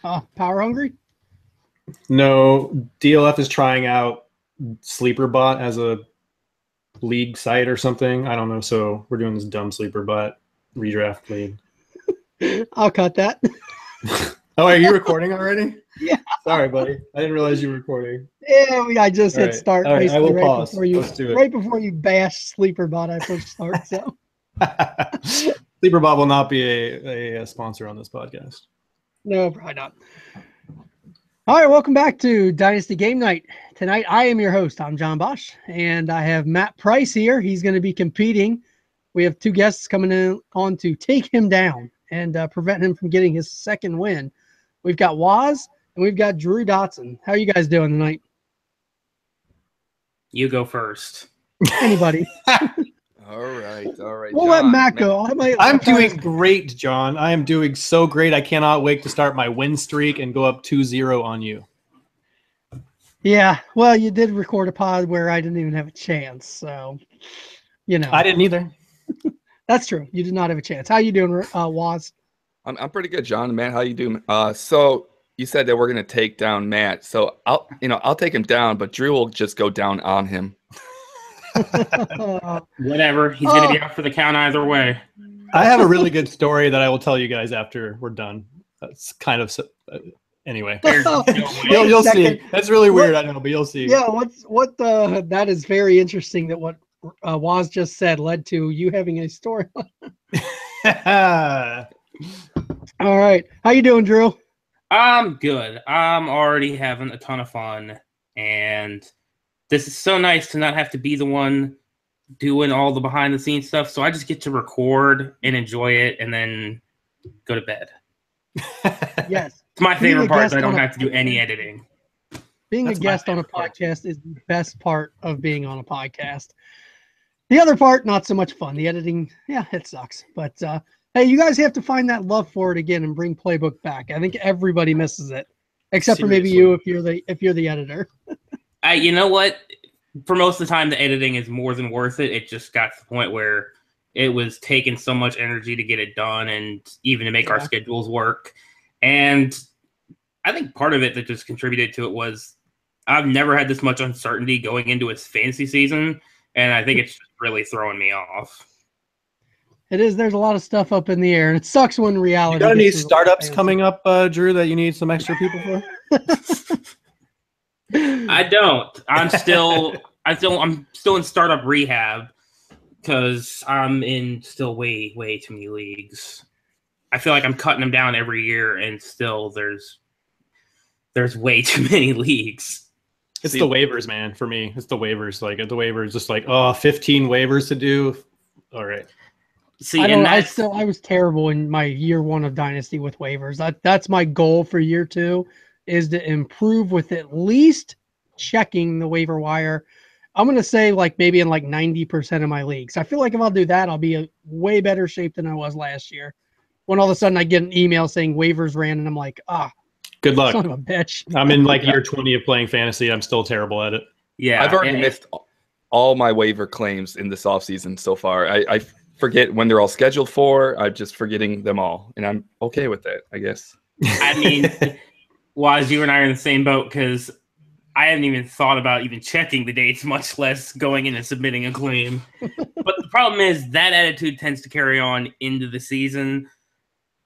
Power hungry? No, DLF is trying out SleeperBot as a league site or something. I don't know. So we're doing this dumb SleeperBot redraft league. I'll cut that. Oh, are you recording already? Yeah. Sorry, buddy. I didn't realize you were recording. Yeah, I just hit start. All right, I will right pause. Before you, Let's do it. Right before you bash SleeperBot, I pushed start. So SleeperBot will not be a sponsor on this podcast. No, probably not. All right, welcome back to Dynasty Game Night. Tonight, I am your host. I'm John Bosch, and I have Matt Price here. He's going to be competing. We have two guests coming on to take him down and prevent him from getting his second win. We've got Waz and we've got Drew Dotson. How are you guys doing tonight? You go first. Anybody? All right. We'll let Matt go. I'm doing great, John. I am doing so great. I cannot wait to start my win streak and go up 2-0 on you. Yeah, well, you did record a pod where I didn't even have a chance, so, you know. I didn't either. That's true. You did not have a chance. How you doing, Waz? I'm pretty good, John. Matt, how you doing? So you said that we're gonna take down Matt. So I'll take him down, but Drew will just go down on him. Whatever. He's going to be out for the count either way. I have a really good story that I will tell you guys after we're done. That's kind of anyway. You'll see. That's really weird, I know, but you'll see. Yeah, that is very interesting that what Waz just said led to you having a story. All right. How you doing, Drew? I'm good. I'm already having a ton of fun, and this is so nice to not have to be the one doing all the behind-the-scenes stuff, so I just get to record and enjoy it and then go to bed. Yes. It's my favorite part that I don't have to do any editing. Being a guest on a podcast is the best part of being on a podcast. The other part, not so much fun. The editing, yeah, it sucks. But, hey, you guys have to find that love for it again and bring Playbook back. I think everybody misses it, except for maybe you if you're the editor. You know what? For most of the time, the editing is more than worth it. It just got to the point where it was taking so much energy to get it done and even to make our schedules work. And I think part of it that just contributed to it was I've never had this much uncertainty going into its fantasy season, and I think it's just really throwing me off. It is. There's a lot of stuff up in the air, and it sucks when reality. You got any startups coming up, Drew, that you need some extra people for? I don't. I'm still in startup rehab because I'm in still way too many leagues. I feel like I'm cutting them down every year, and still there's way too many leagues. It's the waivers, man. For me, it's the waivers. Like the waivers, just like 15 waivers to do. All right. See, I was terrible in my year one of Dynasty with waivers. That's my goal for year two, is to improve with at least checking the waiver wire. I'm going to say maybe in 90% of my leagues. I feel like if I'll do that, I'll be a way better shape than I was last year. When all of a sudden I get an email saying waivers ran, and I'm like, good luck. Son of a bitch. I'm in year 20 of playing fantasy. I'm still terrible at it. Yeah. I've already missed all my waiver claims in this offseason so far. I forget when they're all scheduled for. I'm just forgetting them all, and I'm okay with that, I guess. I mean, Waz, you and I are in the same boat because I haven't even thought about even checking the dates, much less going in and submitting a claim. But the problem is that attitude tends to carry on into the season.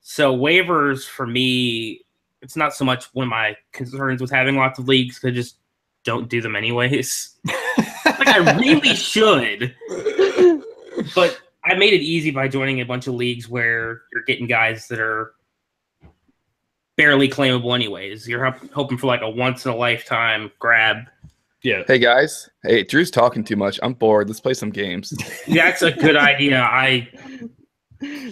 So waivers, for me, it's not so much one of my concerns with having lots of leagues, because I just don't do them anyways. I really should. But I made it easy by joining a bunch of leagues where you're getting guys that are barely claimable anyways. You're hoping for a once-in-a-lifetime grab. Yeah. Hey, guys. Hey, Drew's talking too much. I'm bored. Let's play some games. That's a good idea.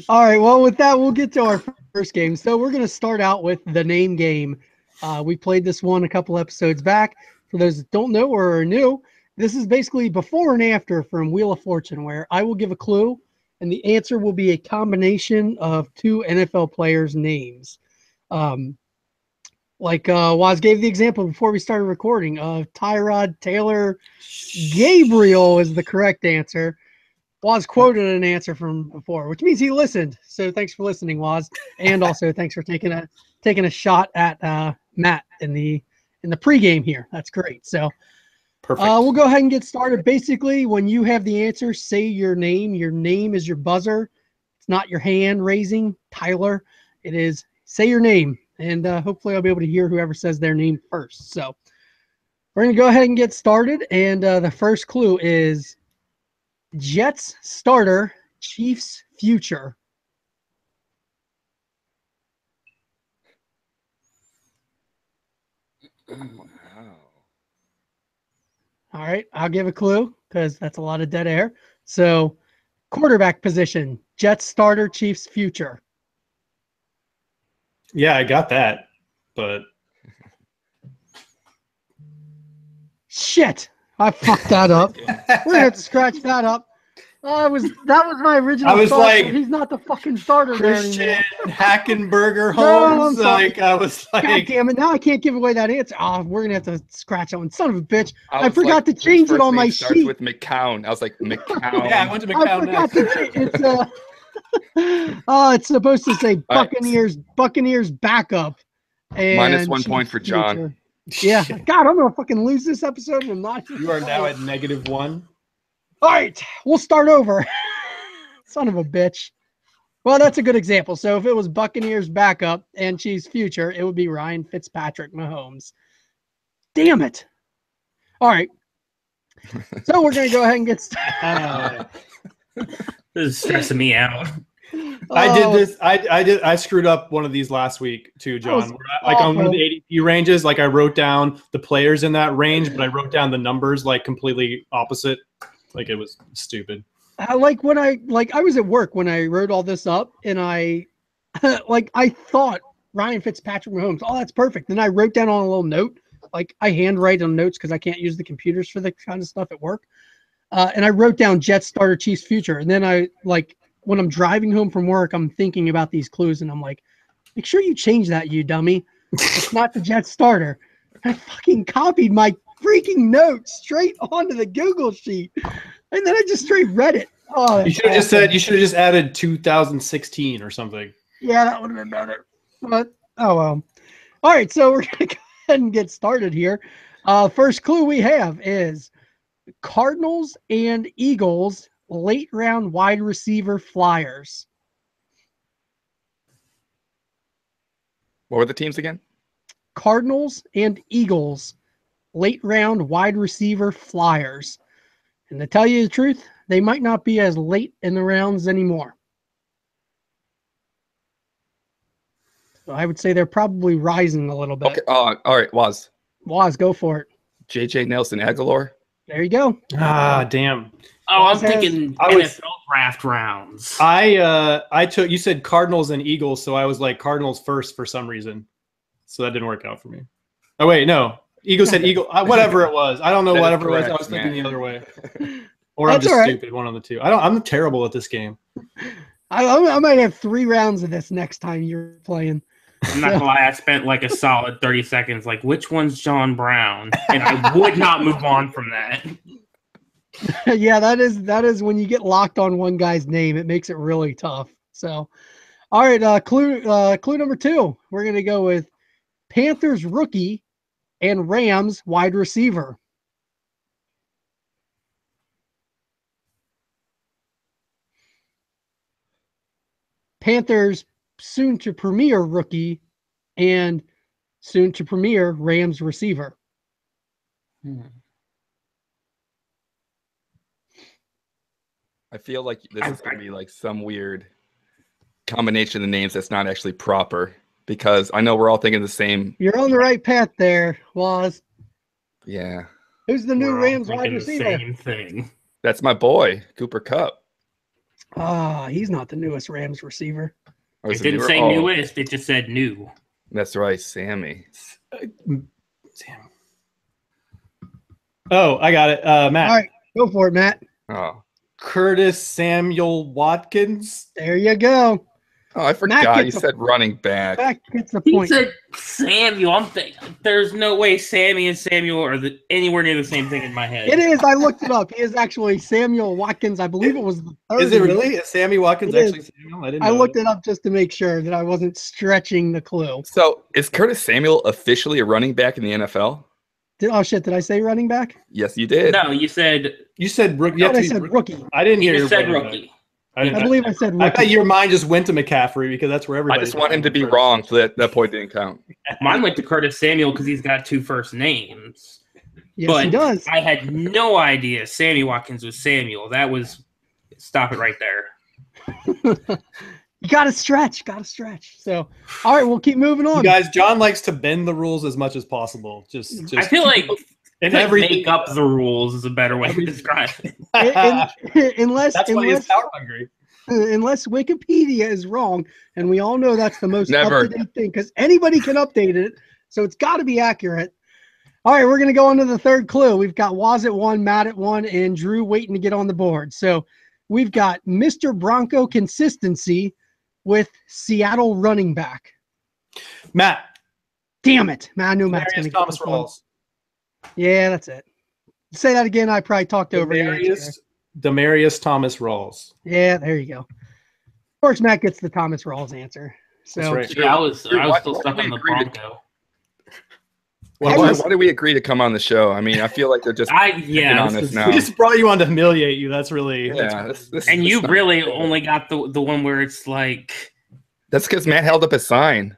All right, well, with that, we'll get to our first game. So we're going to start out with the name game. We played this one a couple episodes back. For those that don't know or are new, this is basically before and after from Wheel of Fortune, where I will give a clue, and the answer will be a combination of two NFL players' names. Waz gave the example before we started recording of Tyrod Taylor Gabriel is the correct answer. Waz quoted an answer from before, which means he listened. So thanks for listening, Waz. And also thanks for taking taking a shot at Matt in the pregame here. That's great. So Perfect. we'll go ahead and get started. Basically, when you have the answer, say your name. Your name is your buzzer. It's not your hand raising, Tyler. It is say your name, and hopefully I'll be able to hear whoever says their name first. So we're going to go ahead and get started, and the first clue is Jets starter, Chiefs future. Wow. All right, I'll give a clue because that's a lot of dead air. So, quarterback position, Jets starter, Chiefs future. Yeah, I got that, but Shit, I fucked that up. We're gonna have to scratch that up. That was my original. I was thought, like, but he's not the fucking starter there Christian anymore. Hackenberger No, I'm Holmes. sorry. Like I was God like, damn it! Now I can't give away that answer. Oh, we're gonna have to scratch that one. Son of a bitch! I was forgot like, to whose change it first on name my starts sheet. with McCown. I was like, McCown. yeah, I went to I McCown forgot next. to change. It's supposed to say All right. Buccaneers backup. And Minus 1 Chiefs point for John. future. Yeah, God, I'm gonna fucking lose this episode. I'm not. You are now at -1. All right, we'll start over. Son of a bitch. Well, that's a good example. So if it was Buccaneers backup and Chiefs future, it would be Ryan Fitzpatrick Mahomes. Damn it. All right. So we're going to go ahead and get started. This is stressing me out. I did this. I screwed up one of these last week too, John. Like on one of the ADP ranges, like I wrote down the players in that range, but I wrote down the numbers like completely opposite. Like it was stupid. I was at work when I wrote all this up, and I thought Ryan Fitzpatrick Mahomes. Oh, that's perfect. Then I wrote down on a little note, like I handwrite on notes because I can't use the computers for the kind of stuff at work. And I wrote down Jets starter, Chiefs future, and then when I'm driving home from work, I'm thinking about these clues, and I'm like, make sure you change that, you dummy. It's not the Jets starter. I fucking copied my freaking notes straight onto the Google sheet. And then I just straight read it. Oh, you should have just said. You should have just added 2016 or something. Yeah, that would have been better. But oh well. All right, so we're gonna go ahead and get started here. First clue we have is Cardinals and Eagles late round wide receiver flyers. What were the teams again? Cardinals and Eagles late round wide receiver flyers. And to tell you the truth, they might not be as late in the rounds anymore. So I would say they're probably rising a little bit. Okay. All right. Waz, go for it. JJ Nelson Aguilar. There you go. Ah, damn. Oh, I'm thinking NFL draft rounds. I took. You said Cardinals and Eagles, so I was like Cardinals first for some reason. So that didn't work out for me. Oh wait, no. Eagle said Eagle. Whatever it was, I don't know. Whatever it was, I was thinking the other way. Or I'm just stupid. One of the two. I'm terrible at this game. I might have 3 rounds of this next time you're playing. I'm not gonna lie. I spent like a solid 30 seconds. Like, which one's John Brown? And I would not move on from that. Yeah, that is when you get locked on one guy's name, it makes it really tough. So, all right. Clue number 2. We're gonna go with Panthers rookie and Rams wide receiver. Panthers soon to premier rookie and soon to premier Rams receiver. I feel like this is going to be like some weird combination of names that's not actually proper, because I know we're all thinking the same. You're on the right path there, Waz. Yeah. Who's the new Rams wide receiver? Same thing. That's my boy, Cooper Kupp. He's not the newest Rams receiver. It didn't say newest, it just said new. That's right, Sammy. Sam. Oh, I got it. Matt. All right, go for it, Matt. Oh. Curtis Samuel Watkins. There you go. Oh, I forgot. You said running back. Matt gets the He point. said Samuel. I'm thinking there's no way Sammy and Samuel are anywhere near the same thing in my head. It is. I looked it up. He is actually Samuel Watkins. I believe it was the third. Is it really? Is Sammy Watkins actually Samuel? I didn't know. I looked it up just to make sure that I wasn't stretching the clue. So is Curtis Samuel officially a running back in the NFL? Oh shit! Did I say running back? Yes, you did. No, you said rookie. I said rookie. I didn't hear you you said rookie. I believe I said rookie. I bet your mind just went to McCaffrey because that's where everybody. I just want him to be wrong, so that point didn't count. Mine went to Curtis Samuel because he's got 2 first names. Yes, but he does. I had no idea Sammy Watkins was Samuel. That was stop it right there. You gotta stretch. So, all right, we'll keep moving on. You guys, John likes to bend the rules as much as possible. Just I feel like and make up the rules is a better way to describe it. unless that's why he's power hungry. Unless Wikipedia is wrong, and we all know that's the most Never. up-to-date thing because anybody can update it, so it's got to be accurate. All right, we're gonna go on to the third clue. We've got Waz at 1, Matt at 1, and Drew waiting to get on the board. So we've got Mr. Bronco consistency with Seattle running back. Matt. Damn it, Matt. I knew Matt's gonna get Thomas this one. Rawls. Yeah, that's it. Say that again. I probably talked over you. Demarius Thomas Rawls. Yeah, there you go. Of course, Matt gets the Thomas Rawls answer. So That's right. Yeah, I was still stuck on the Bronco. Why did we agree to come on the show? I mean, I feel like they're just picking on us now. We just brought you on to humiliate you. That's really and you really only got the one where it's like. That's because Matt held up a sign.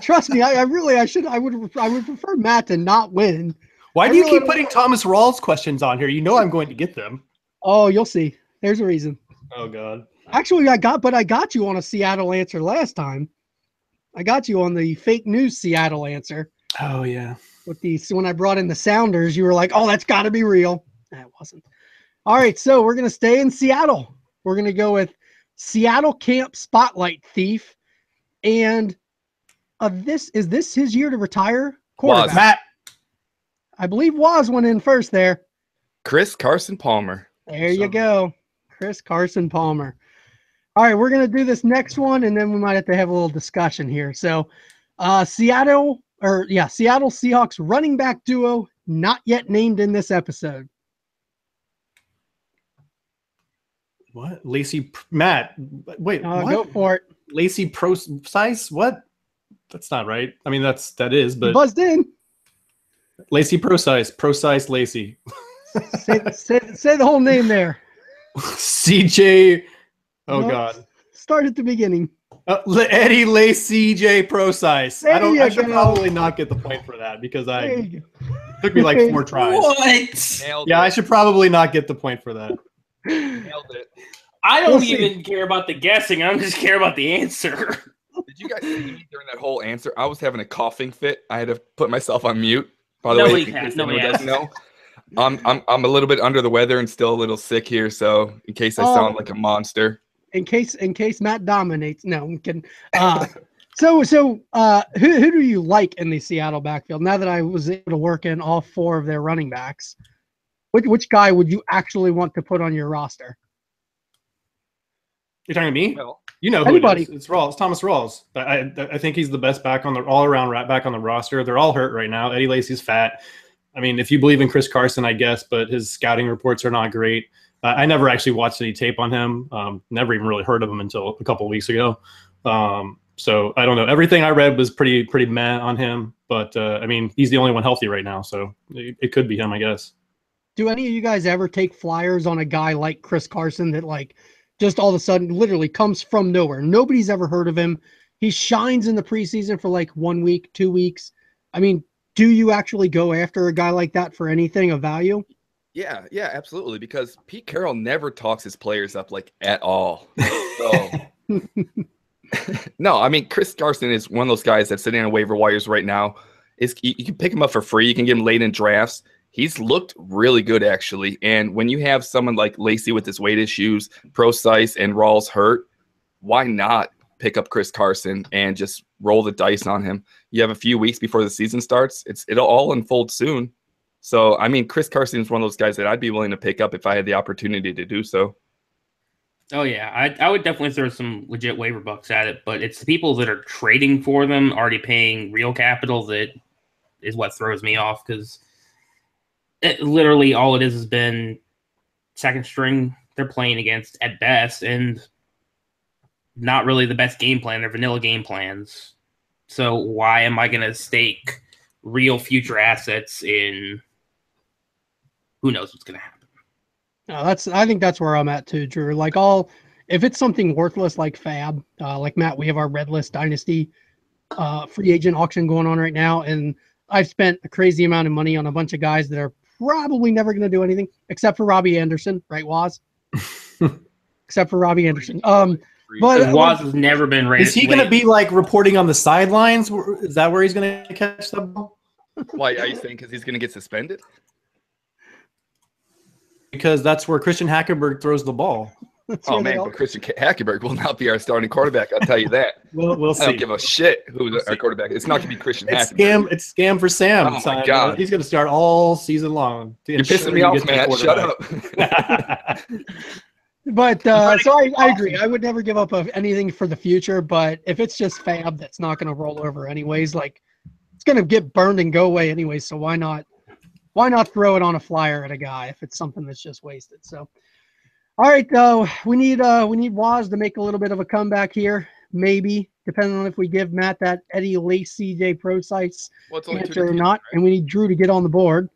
Trust me, I would prefer Matt to not win. Why do you keep putting Thomas Rawls questions on here? You know I'm going to get them. Oh, you'll see. There's a reason. Oh God. Actually, I got you on a Seattle answer last time. I got you on the fake news Seattle answer. Oh yeah. With when I brought in the Sounders, you were like, "Oh, that's got to be real." That wasn't. All right, so we're gonna stay in Seattle. We're gonna go with Seattle Camp Spotlight Thief, and is this his year to retire? Quarterback. Matt. I believe Waz went in first there. Chris Carson Palmer. There you go. Chris Carson Palmer. All right, we're going to do this next one, and then we might have to have a little discussion here. So Seattle Seahawks running back duo not yet named in this episode. What? Matt. Wait, what? Go for it. Lacey Pro-Size? What? That's not right. I mean, that is, but. You buzzed in. Lacey Pro-Size Lacey. say the whole name there. CJ. Oh no, God. Start at the beginning. Eddie Lacy CJ Pro-Size. I should probably not get the point for that because it took me like 4 tries. What? Yeah, I should probably not get the point for that. Nailed it. I don't even care about the guessing. I just care about the answer. Did you guys see me during that whole answer? I was having a coughing fit. I had to put myself on mute. By the way, in case anyone doesn't know, I'm a little bit under the weather and still a little sick here. So in case I sound like a monster. In case Matt dominates. No, I'm kidding. So who do you like in the Seattle backfield? Now that I was able to work in all 4 of their running backs, which guy would you actually want to put on your roster? You're talking to me? Well, you know who it is. It's Rawls, Thomas Rawls. I think he's the best back on the all-around back on the roster. They're all hurt right now. Eddie Lacy's fat. I mean, if you believe in Chris Carson, I guess, but his scouting reports are not great. I never actually watched any tape on him. Never even really heard of him until a couple of weeks ago. So I don't know. Everything I read was pretty meh on him. But I mean, he's the only one healthy right now, so it could be him, I guess. Do any of you guys ever take flyers on a guy like Chris Carson that just all of a sudden literally comes from nowhere? Nobody's ever heard of him. He shines in the preseason for 1 week, 2 weeks. I mean, do you actually go after a guy like that for anything of value? Yeah, absolutely. Because Pete Carroll never talks his players up at all. So, no, I mean, Chris Carson is one of those guys that's sitting on waiver wires right now. You can pick him up for free. You can get him late in drafts. He's looked really good, actually. And when you have someone like Lacey with his weight issues, Pro-Size, and Rawls hurt, why not pick up Chris Carson and just roll the dice on him? You have a few weeks before the season starts. It'll all unfold soon. So, I mean, Chris Carson is one of those guys that I'd be willing to pick up if I had the opportunity to do so. Oh yeah, I would definitely throw some legit waiver bucks at it, but it's the people that are trading for them, already paying real capital, that is what throws me off, because literally all it is has been second string they're playing against at best, and not really the best game plan. They're vanilla game plans. So why am I going to stake real future assets in who knows what's going to happen? No, I think that's where I'm at too, Drew. Like if it's something worthless like Fab, like Matt, we have our Red List Dynasty free agent auction going on right now, and I've spent a crazy amount of money on a bunch of guys that are probably never going to do anything except for Robbie Anderson, right, Waz? Except for Robbie Anderson. But Waz has never been rated. Is he going to be like reporting on the sidelines? Is that where he's going to catch the ball? Why are you saying because he's going to get suspended? Because that's where Christian Hackenberg throws the ball. Oh man, but Christian Hackenberg will not be our starting quarterback. I'll tell you that. We'll see. I don't give a shit who's our quarterback. It's not going to be Christian Hackenberg. It's scam for Sam. Oh my God. He's going to start all season long. You're pissing me off, man. Shut up. But so I agree. I would never give up of anything for the future. But if it's just Fab that's not going to roll over anyways, like it's going to get burned and go away anyways. So why not throw it on a flyer at a guy if it's something that's just wasted? So, all right, we need Waz to make a little bit of a comeback here, maybe depending on if we give Matt that Eddie Lacy J Pro Sites answer or not, and we need Drew to get on the board.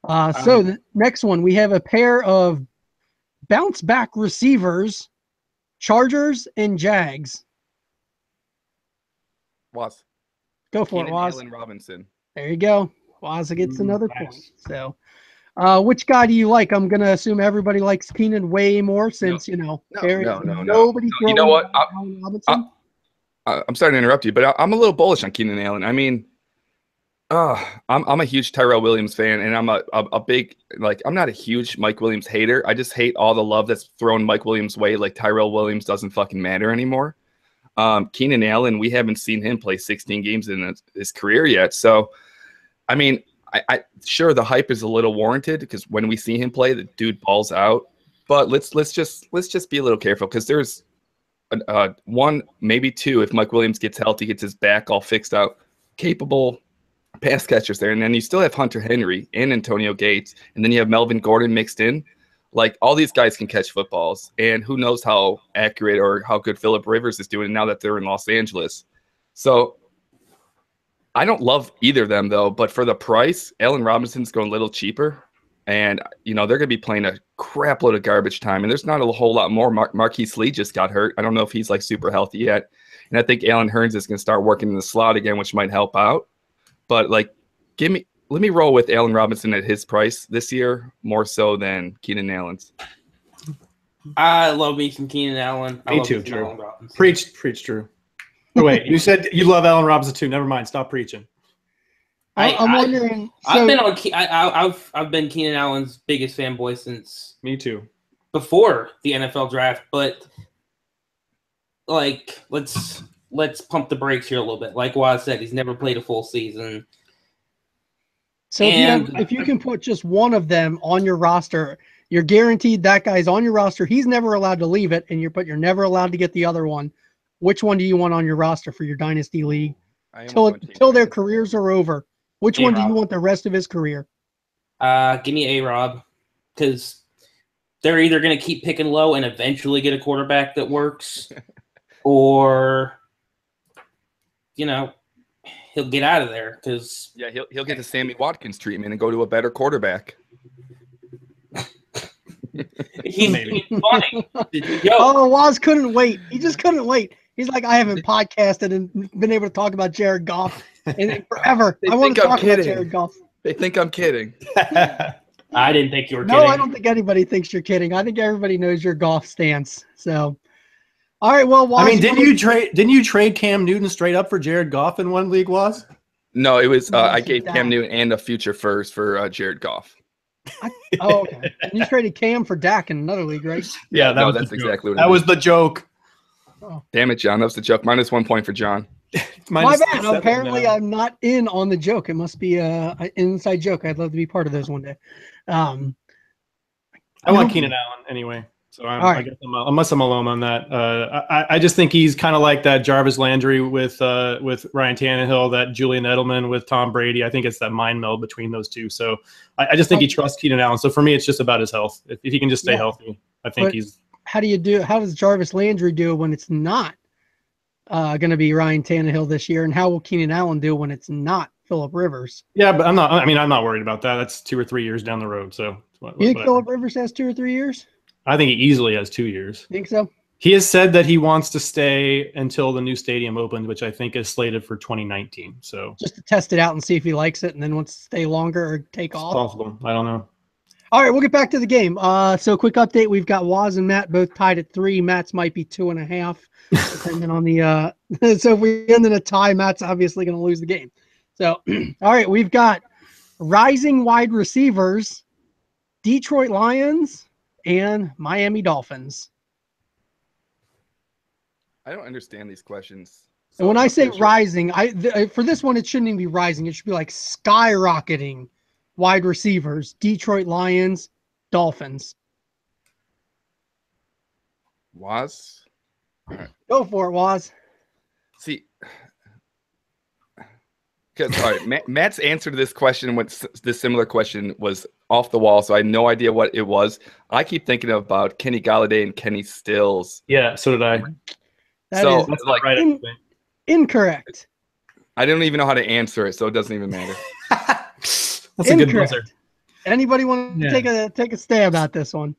So the next one, we have a pair of bounce back receivers, Chargers and Jags. Waz. Go for it, Waz. Allen Robinson. There you go. Waza gets another point. So, which guy do you like? I'm gonna assume everybody likes Keenan way more since No. nobody. You know what? I'm sorry to interrupt you, but I'm a little bullish on Keenan Allen. I mean, I'm a huge Tyrell Williams fan, and I'm a big I'm not a huge Mike Williams hater. I just hate all the love that's thrown Mike Williams' way. Like Tyrell Williams doesn't fucking matter anymore. Keenan Allen, we haven't seen him play 16 games in his career yet, so. I mean, I sure the hype is a little warranted because when we see him play, the dude balls out. But let's just be a little careful because there's one, maybe two, if Mike Williams gets healthy, gets his back all fixed out, capable pass catchers there, and then you still have Hunter Henry and Antonio Gates, and then you have Melvin Gordon mixed in. Like all these guys can catch footballs, and who knows how accurate or how good Phillip Rivers is doing now that they're in Los Angeles. So. I don't love either of them, though, but for the price, Allen Robinson's going a little cheaper, and, they're going to be playing a crap load of garbage time, and there's not a whole lot more. Marquise Lee just got hurt. I don't know if he's, super healthy yet, and I think Allen Hurns is going to start working in the slot again, which might help out, but, let me roll with Allen Robinson at his price this year, more so than Keenan Allen's. I love me some Keenan Allen. Me too, Drew. Preach, Drew. Oh, wait, you said you love Allen Robinson too. Never mind. Stop preaching. I'm wondering. I've been Keenan Allen's biggest fanboy since. Me too. Before the NFL draft, but let's pump the brakes here a little bit. Like Waz said, he's never played a full season. So if you can put just one of them on your roster, you're guaranteed that guy's on your roster. He's never allowed to leave it, but you're never allowed to get the other one. Which one do you want on your roster for your dynasty league till their careers are over? Which one do you want the rest of his career? Give me A-Rob, because they're either going to keep picking low and eventually get a quarterback that works, or he'll get out of there. Because he'll get the Sammy Watkins treatment and go to a better quarterback. He's funny. Oh, Waz couldn't wait. He just couldn't wait. He's like, I haven't podcasted and been able to talk about Jared Goff in forever. I want to talk about Jared Goff. They think I'm kidding. I didn't think you were kidding. No, I don't think anybody thinks you're kidding. I think everybody knows your Goff stance. So, all right. Well, Waz, didn't you trade Cam Newton straight up for Jared Goff in one league, Waz? No, it was I gave Cam Newton and a future first for Jared Goff. Okay. And you traded Cam for Dak in another league, right? Yeah, that's exactly what that was the joke. Oh. Damn it, John. That was the joke. -1 point for John. My bad. Apparently, I'm not in on the joke. It must be an inside joke. I'd love to be part of those one day. I want Keenan Allen anyway. So I guess unless I'm alone on that, I just think he's kind of like that Jarvis Landry with Ryan Tannehill, that Julian Edelman with Tom Brady. I think it's that mind meld between those two. So I just think he trusts Keenan Allen. So for me, it's just about his health. If he can just stay healthy, I think he's. How does Jarvis Landry do when it's not going to be Ryan Tannehill this year, and how will Keenan Allen do when it's not Phillip Rivers? Yeah, but I'm not worried about that. That's 2 or 3 years down the road. So you think Phillip Rivers has 2 or 3 years? I think he easily has 2 years. Think so? He has said that he wants to stay until the new stadium opens, which I think is slated for 2019. So just to test it out and see if he likes it, and then wants to stay longer or take off. Possible. I don't know. All right, we'll get back to the game. So quick update: we've got Waz and Matt both tied at 3. Matt's might be 2.5, depending on the. So if we end in a tie, Matt's obviously going to lose the game. So, all right, we've got rising wide receivers, Detroit Lions and Miami Dolphins. I don't understand these questions. And when I say rising, for this one, it shouldn't even be rising. It should be like skyrocketing wide receivers, Detroit Lions, Dolphins. Waz? All right. Go for it, Waz. See, because all right, Matt's answer to this question, this similar question, was off the wall, so I had no idea what it was. I keep thinking about Kenny Galladay and Kenny Stills. Yeah, so did I. That's like incorrect. I don't even know how to answer it, so it doesn't even matter. That's a good buzzer. Anybody want to take a stab at this one?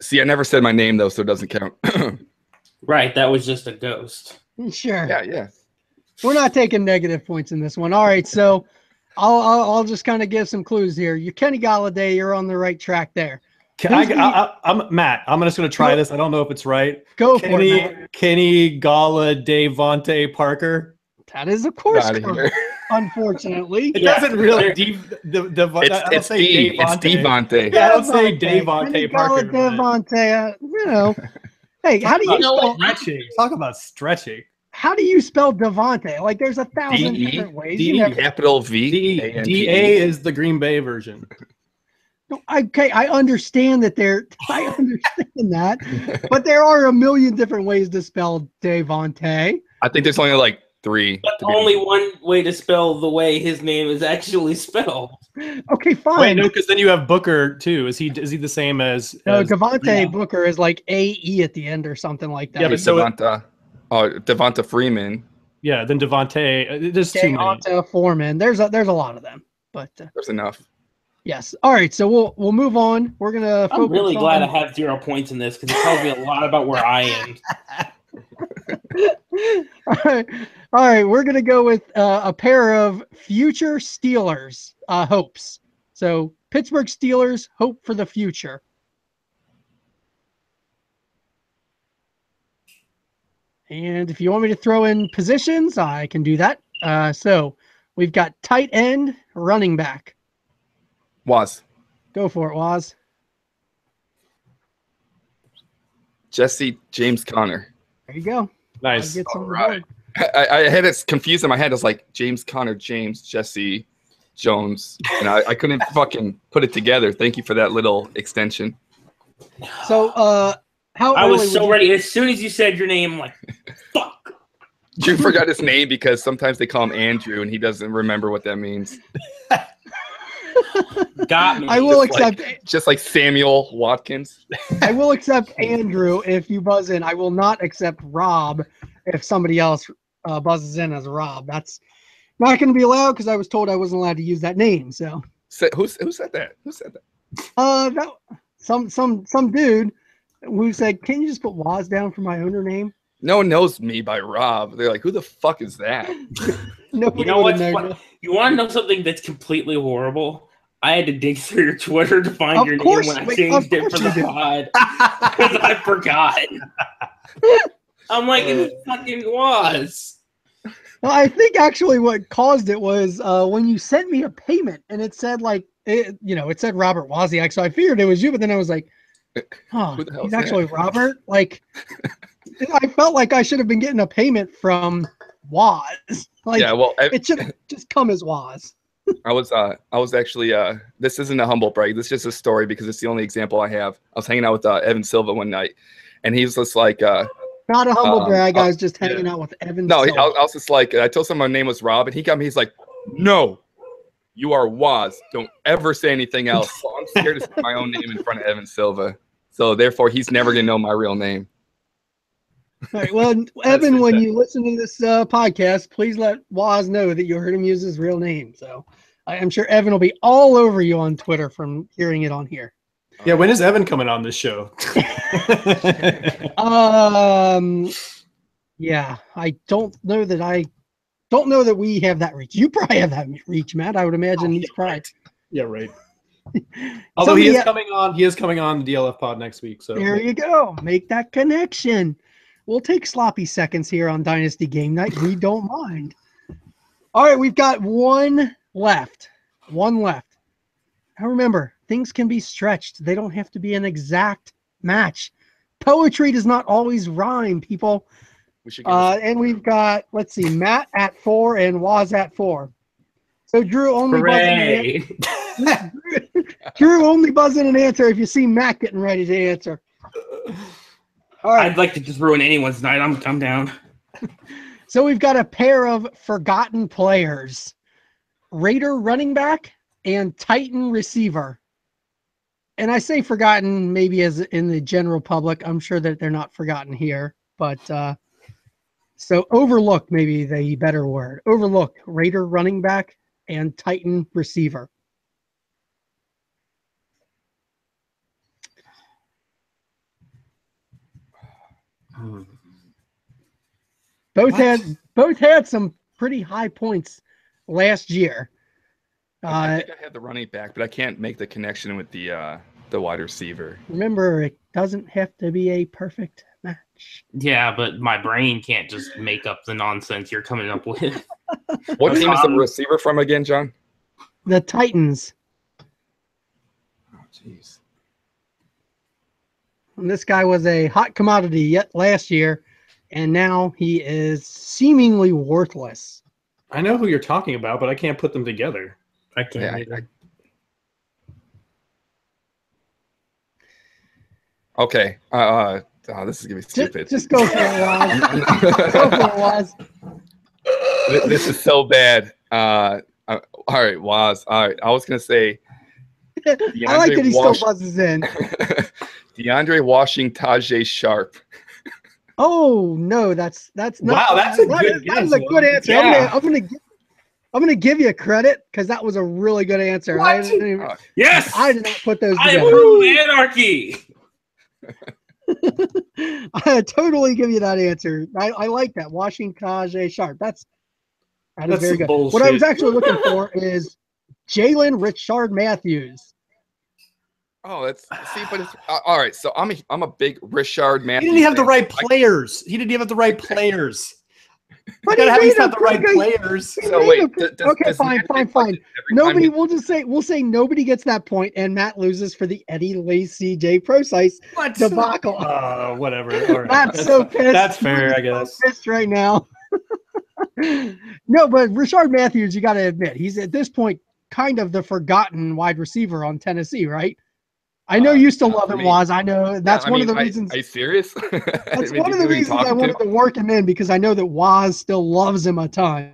See, I never said my name though, so it doesn't count. Right, that was just a ghost. Sure. Yeah. We're not taking negative points in this one. All right, so I'll just kind of give some clues here. You Kenny Galladay, you're on the right track there. I'm Matt. I'm just going to try this. I don't know if it's right. Go for it, Matt. Kenny Galladay, Vontae Parker. That is, of course, correct. Unfortunately. It doesn't really. It's Devontae. Yeah, I don't say Devontae Parker. Devontae, Hey, how do you spell stretching? Talk about stretching. How do you spell Devontae? Like, there's 1,000 different ways. Capital V. D-A is the Green Bay version. Okay, I understand that I understand that, but there are a million different ways to spell Devontae. I think there's only like 3. But only one way to spell the way his name is actually spelled. Okay, fine. Wait, no, because then you have Booker too. Is he the same as? No, Devontae Booker is like AE at the end or something like that. Yeah, but Devonta Freeman. Yeah, then Devontae. There's too many. Devonta Foreman. There's a lot of them, but there's enough. Yes. All right. So we'll move on. We're gonna. I'm really glad I have 0 points in this because it tells me a lot about where I am. All right. We're gonna go with a pair of future Steelers hopes. So Pittsburgh Steelers hope for the future. And if you want me to throw in positions, I can do that. So we've got tight end, running back. Waz. Go for it, Waz. Jesse James Conner. There you go. Nice. All right. I had it confused in my head. I was like, James Conner, Jesse Jones. And I couldn't fucking put it together. Thank you for that little extension. So, I was so ready. As soon as you said your name, I'm like, fuck. You forgot his name because sometimes they call him Andrew and he doesn't remember what that means. Got me. I will accept just like Samuel Watkins. I will accept Andrew if you buzz in. I will not accept Rob if somebody else buzzes in as Rob. That's not going to be allowed because I was told I wasn't allowed to use that name. So who said that? Who said that? Some dude who said, "Can you just put Waz down for my owner name?" No one knows me by Rob. They're like, "Who the fuck is that?" You know what? You want to know something that's completely horrible? I had to dig through your Twitter to find your name when I changed it for the pod because I forgot. I'm like, it fucking was. Well, I think actually what caused it was when you sent me a payment and it said it said Robert Wozniak, so I figured it was you, but then I was like, oh, he's actually Robert. Like, I felt like I should have been getting a payment from Woz. Like, yeah, well, it should have just come as Woz. I was actually this isn't a humble brag. This is just a story because it's the only example I have. I was hanging out with Evan Silva one night, and he was just like, not a humble brag. I was just hanging out with Evan. No, Silva. I was just like, I told someone my name was Rob, and he got me. He's like, no, you are Waz. Don't ever say anything else. So I'm scared to say my own name in front of Evan Silva. So therefore, he's never gonna know my real name. All right. Well, Evan, when you listen to this podcast, please let Waz know that you heard him use his real name. So I'm sure Evan will be all over you on Twitter from hearing it on here. Yeah, when is Evan coming on this show? Yeah, I don't know that we have that reach. You probably have that reach, Matt. I would imagine he's probably. Right. Yeah, right. Although he is coming on the DLF pod next week. So there you go. Make that connection. We'll take sloppy seconds here on Dynasty Game Night. We don't mind. All right, we've got one left. Now remember, things can be stretched. They don't have to be an exact match. Poetry does not always rhyme, people. And we've got, let's see, Matt at 4 and Waz at 4. So Drew only buzzing an answer if you see Matt getting ready to answer. All right. I'd like to just ruin anyone's night. I'm down. So we've got a pair of forgotten players. Raider running back and Titan receiver. And I say forgotten maybe as in the general public. I'm sure that they're not forgotten here. But so overlooked maybe the better word. Overlooked Raider running back and Titan receiver. Both had some pretty high points last year. I think I had the running back, but I can't make the connection with the wide receiver. Remember, it doesn't have to be a perfect match. Yeah, but my brain can't just make up the nonsense you're coming up with. What team is the receiver from again, John? The Titans. Oh, jeez. And this guy was a hot commodity yet last year, and now he is seemingly worthless. I know who you're talking about, but I can't put them together. I can't either. Okay. This is gonna be stupid. Just go for it, Waz. Go for it, Waz. This is so bad. All right, Waz. All right, I was gonna say. I like that he still buzzes in. DeAndre Washington, Tajay Sharp. Oh no, that's not. Wow, that's a good That is a good answer. Yeah. I'm gonna give you credit because that was a really good answer. Yes, I did not put those I together. approve anarchy. I totally give you that answer. I like that. Washington Tajay Sharp. That's very good. Bullshit. What I was actually looking for is Jalen Richard Matthews. Oh, but it's all right. So I'm a big Richard Matthews. He didn't have the right players. He didn't even have the right players. But you gotta have the right players. So wait, okay, fine. Nobody. We'll say nobody gets that point, and Matt loses for the Eddie Lacy J. Procise debacle. Whatever. All right. Matt's so pissed. That's fair, I guess. So pissed right now. No, but Richard Matthews, you got to admit, he's at this point kind of the forgotten wide receiver on Tennessee, right? I know you still love him, Waz. I know that's one of the reasons. Are you serious? That's one of the reasons I wanted to work him in because I know that Waz still loves him a ton.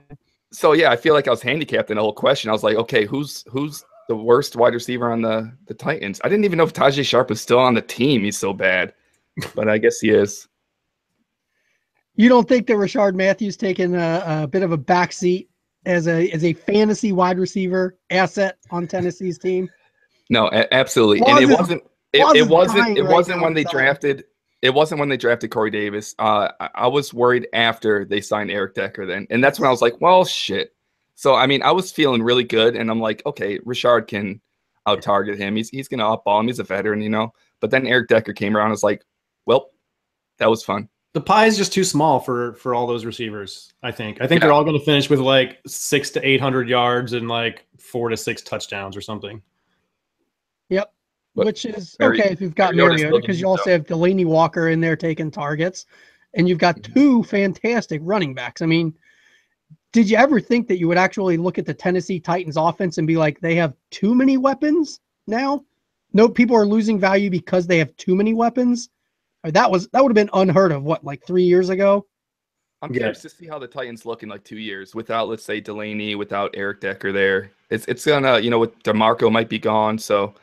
So yeah, I feel like I was handicapped in the whole question. I was like, okay, who's the worst wide receiver on the Titans? I didn't even know if Tajay Sharp is still on the team. He's so bad, but I guess he is. You don't think that Richard Matthews taking a bit of a backseat as a fantasy wide receiver asset on Tennessee's team? No, absolutely. And it wasn't when they drafted. It wasn't when they drafted Corey Davis. I was worried after they signed Eric Decker then. And that's when I was like, well, shit. So, I mean, I was feeling really good. And I'm like, okay, Richard can out-target him. He's going to outball him. He's a veteran, you know. But then Eric Decker came around. I was like, well, that was fun. The pie is just too small for all those receivers, I think. They're all going to finish with like 600 to 800 yards and like 4 to 6 touchdowns or something. Yep. Which is okay if you've got Mariota, because you also have Delaney Walker in there taking targets, and you've got two fantastic running backs. I mean, did you ever think that you would actually look at the Tennessee Titans offense and be like, they have too many weapons now? No, people are losing value because they have too many weapons. That would have been unheard of, what, like 3 years ago? I'm curious to see how the Titans look in like 2 years without, let's say, Delaney, without Eric Decker there. It's gonna, with DeMarco might be gone. So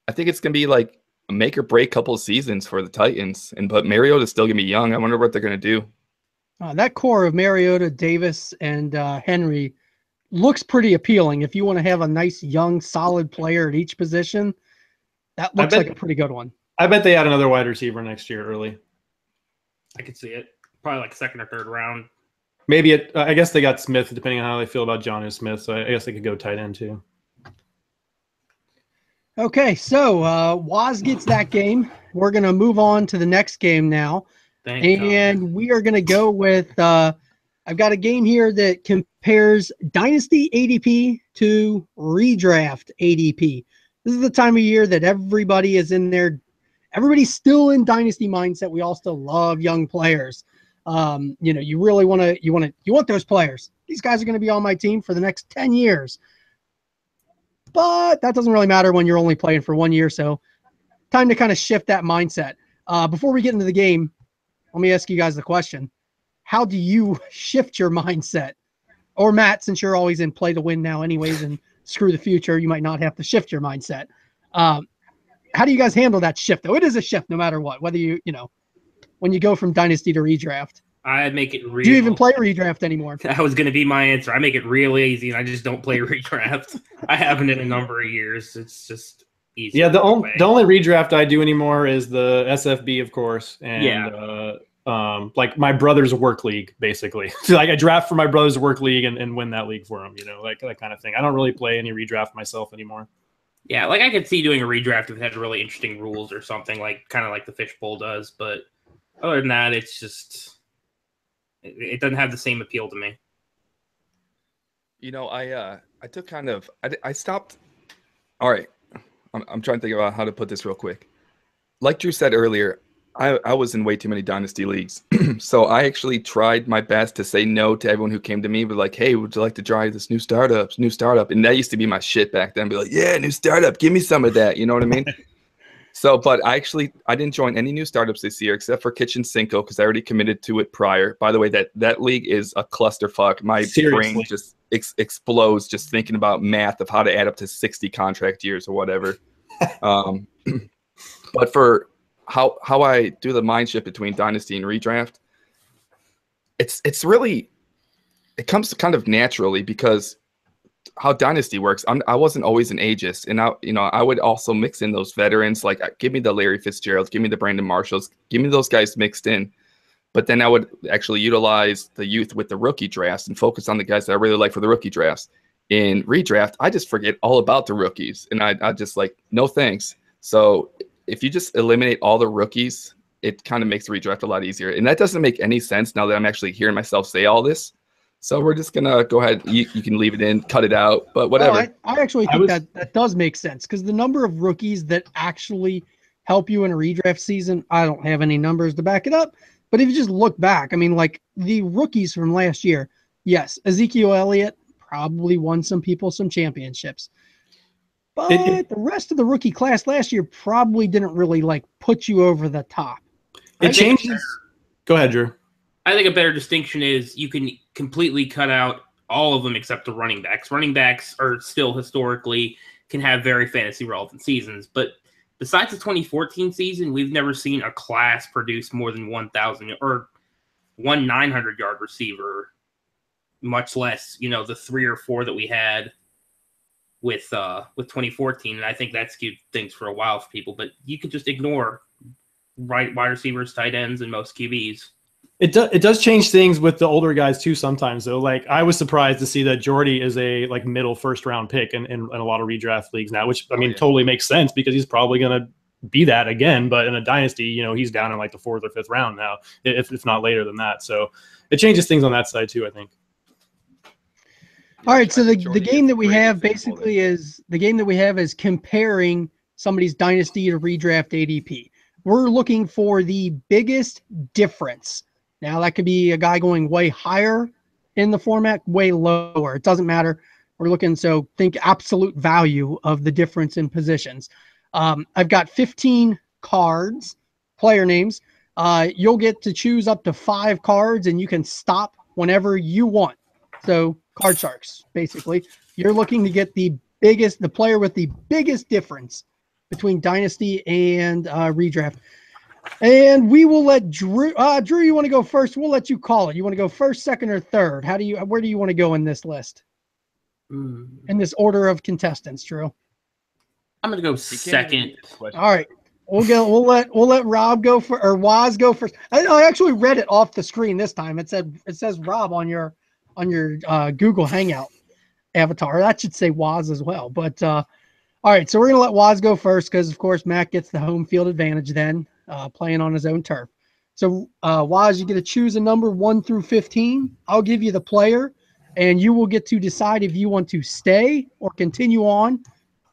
I think it's gonna be like a make or break couple of seasons for the Titans. But Mariota's still gonna be young. I wonder what they're gonna do. That core of Mariota, Davis, and Henry looks pretty appealing. If you want to have a nice, young, solid player at each position, that looks like a pretty good one. I bet they add another wide receiver next year early. I could see it. Probably like second or third round. Maybe I guess they got Smith, depending on how they feel about Jonnu Smith. So I guess they could go tight end too. Okay, so Waz gets that game. We're going to move on to the next game now. We are going to go with I've got a game here that compares Dynasty ADP to Redraft ADP. This is the time of year that everybody is in there. Everybody's still in Dynasty mindset. We all still love young players. You really you want those players. These guys are going to be on my team for the next 10 years. But that doesn't really matter when you're only playing for 1 year. So time to kind of shift that mindset. Before we get into the game, let me ask you guys the question. How do you shift your mindset? Or Matt, since you're always in play to win now anyways, and screw the future, you might not have to shift your mindset. How do you guys handle that shift, though? It is a shift no matter what, whether when you go from Dynasty to Redraft. I make it real. Do you even play Redraft anymore? That was going to be my answer. I make it real easy, and I just don't play Redraft. I haven't in a number of years. It's just easy. Yeah, the only Redraft I do anymore is the SFB, of course, and like my brother's work league, basically. So like I draft for my brother's work league and win that league for him, like that kind of thing. I don't really play any Redraft myself anymore. Yeah, like I could see doing a Redraft if it had really interesting rules or something, like kind of like the Fishbowl does, but other than that, it's just it doesn't have the same appeal to me. I took kind of I stopped. All right, I'm trying to think about how to put this real quick. Like Drew said earlier, I was in way too many Dynasty leagues, so I actually tried my best to say no to everyone who came to me, but like, hey, would you like to try this new startup? And that used to be my shit back then. Be like, yeah, new startup, give me some of that. You know what I mean? So, but I didn't join any new startups this year except for Kitchen Cinco because I already committed to it prior. By the way, that league is a clusterfuck. My brain just explodes just thinking about math of how to add up to 60 contract years or whatever. But for how I do the mind shift between Dynasty and Redraft, it's really, it comes kind of naturally because how Dynasty works, I wasn't always an ageist, and I would also mix in those veterans, like give me the Larry Fitzgeralds, give me the Brandon Marshalls, give me those guys mixed in. But then I would actually utilize the youth with the rookie drafts and focus on the guys that I really like for the rookie drafts. In Redraft, I just forget all about the rookies, and I just like, no thanks. So if you just eliminate all the rookies, it kind of makes Redraft a lot easier. And that doesn't make any sense now that I'm actually hearing myself say all this. So we're just going to go ahead. You can leave it in, cut it out, but whatever. I actually think that does make sense because the number of rookies that actually help you in a redraft season, I don't have any numbers to back it up. But if you just look back, I mean, like the rookies from last year, yes, Ezekiel Elliott probably won some people some championships. But the rest of the rookie class last year probably didn't really like put you over the top. It changes. Go ahead, Drew. I think a better distinction is you can completely cut out all of them except the running backs. Running backs are still historically can have very fantasy relevant seasons, but besides the 2014 season, we've never seen a class produce more than 1,000 or 900-yard receiver, much less, the 3 or 4 that we had with 2014. And I think that skewed things for a while for people, but you could just ignore wide receivers, tight ends, and most QBs. It does change things with the older guys too sometimes though. Like I was surprised to see that Jordy is a like middle first round pick in a lot of redraft leagues now, which I mean totally makes sense because he's probably gonna be that again. But in a dynasty, he's down in like the 4th or 5th round now, if not later than that. So it changes things on that side too, I think. All right, so the game that we have basically is comparing somebody's dynasty to redraft ADP. We're looking for the biggest difference. Now, that could be a guy going way higher in the format, way lower. It doesn't matter. We're looking, so think absolute value of the difference in positions. I've got 15 cards, player names. You'll get to choose up to 5 cards, and you can stop whenever you want. So card sharks, basically. You're looking to get the player with the biggest difference between Dynasty and Redraft. And we will let Drew. Drew, you want to go first? We'll let you call it. You want to go first, second, or third? Where do you want to go in this list? In this order of contestants, Drew. I'm gonna go second. All right. We'll let Rob go for, or Waz go first. I actually read it off the screen this time. It says Rob on your Google Hangout avatar. That should say Waz as well. But all right, so we're gonna let Waz go first because of course Matt gets the home field advantage then, playing on his own turf. So Waz, you get to choose a number 1 through 15. I'll give you the player, and you will get to decide if you want to stay or continue on.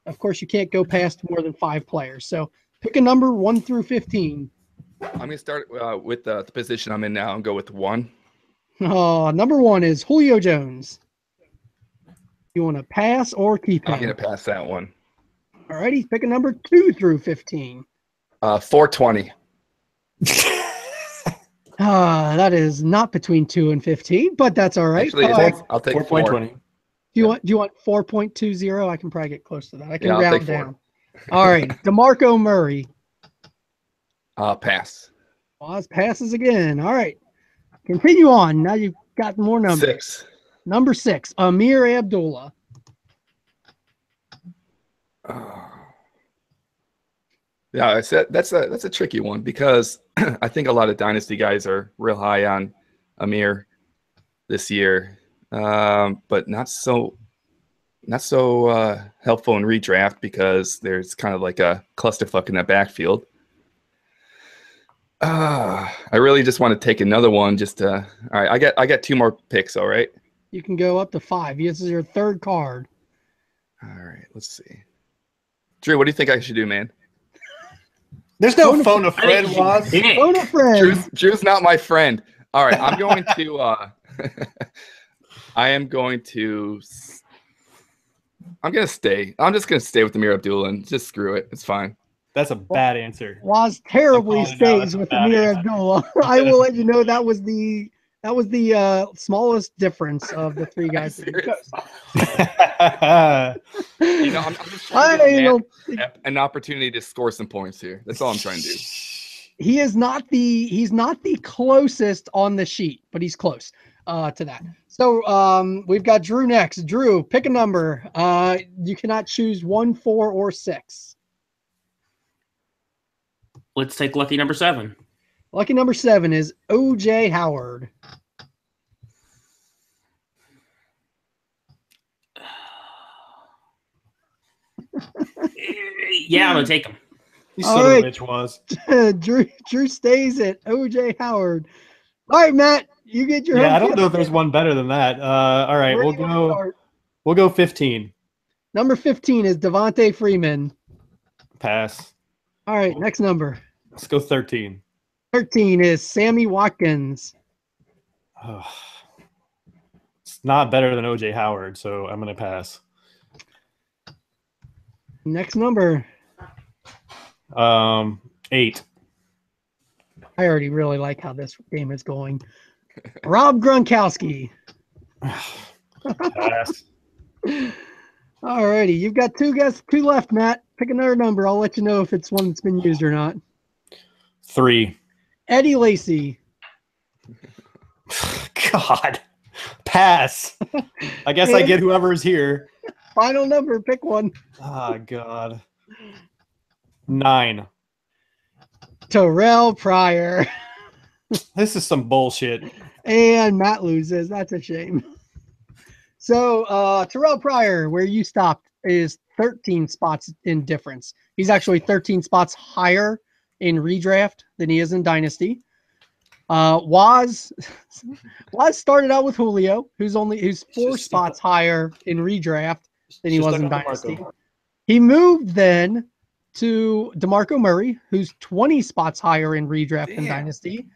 Of course, you can't go past more than 5 players. So pick a number 1 through 15. I'm going to start with the position I'm in now and go with 1. Number 1 is Julio Jones. You want to pass or keep him? I'm going to pass that one. All righty. Pick a number 2 through 15. 420. That is not between 2 and 15, but that's all right. Actually, I'll take 4.20. Do you want 4.20? I can probably get close to that. I can round down. All right. DeMarco Murray. Pass. Oz passes again. All right. Continue on. Now you've got more numbers. 6. Number 6, Amir Abdullah. Yeah, I said that's a tricky one because I think a lot of dynasty guys are real high on Amir this year, but not so helpful in redraft because there's kind of like a clusterfuck in that backfield. I really just want to take another one. All right, I got 2 more picks. All right, you can go up to 5. This is your 3rd card. All right, let's see. Drew, what do you think I should do, man? There's no phone a friend, Waz. Phone a friend. Drew's not my friend. All right, I'm going to. I'm going to stay. I'm just going to stay with Amir Abdullah and just screw it. It's fine. That's a bad answer. Waz terribly stays with Amir Abdullah. I will let you know that was the smallest difference of the 3 guys. I'm just trying to get an opportunity to score some points here. That's all I'm trying to do. He's not the closest on the sheet, but he's close to that. So we've got Drew next. Drew, pick a number. You cannot choose 1, 4, or 6. Let's take lucky number 7. Lucky number 7 is O.J. Howard. Yeah, I'm gonna take him. You son of a bitch, was. Drew stays at O.J. Howard. All right, Matt, you get your. Yeah, I don't know if there's one better than that. All right, we'll go 15. Number 15 is Devontae Freeman. Pass. All right, next number. Let's go 13. 13 is Sammy Watkins. It's not better than O.J. Howard, so I'm gonna pass. Next number. 8. I already really like how this game is going. Rob Gronkowski. Pass. All righty. You've got 2 left, Matt. Pick another number. I'll let you know if it's one that's been used or not. 3. Eddie Lacy. God. Pass. I guess I get whoever's here. Final number. Pick one. Oh, God. 9. Terrell Pryor. This is some bullshit. And Matt loses. That's a shame. So Terrell Pryor, where you stopped, is 13 spots in difference. He's actually 13 spots higher in redraft than he is in dynasty. Waz started out with Julio, who's 4 spots higher in redraft than he was in dynasty. He moved then to DeMarco Murray, who's 20 spots higher in redraft than dynasty.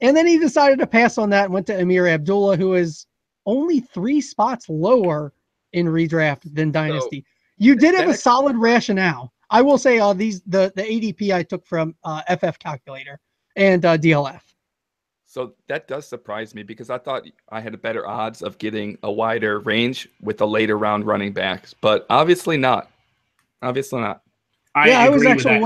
And then he decided to pass on that and went to Amir Abdullah, who is only 3 spots lower in redraft than Dynasty. You did have a solid rationale. I will say the ADP I took from FF Calculator and DLF. So that does surprise me because I thought I had a better odds of getting a wider range with the later round running backs, but obviously not. Obviously not. I was actually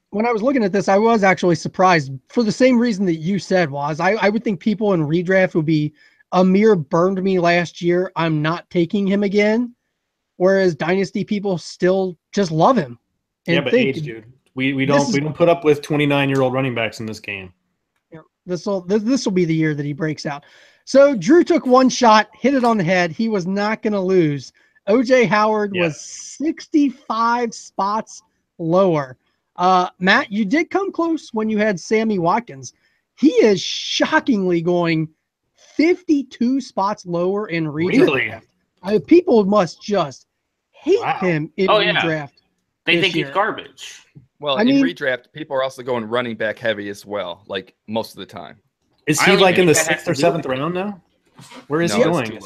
when I was looking at this, I was actually surprised for the same reason that you said was I would think people in redraft would be Amir burned me last year. I'm not taking him again. Whereas Dynasty people still just love him. And yeah, but age, dude. We don't put up with 29-year-old running backs in this game. This will be the year that he breaks out. So Drew took one shot, hit it on the head. He was not going to lose. OJ Howard was 65 spots lower. Matt, you did come close when you had Sammy Watkins. He is shockingly going 52 spots lower in redraft. Really? People must just hate him in redraft. They think he's garbage. Well, in redraft, people are also going running back heavy as well, like most of the time. Is he like in the 6th or 7th round now? Where is he going?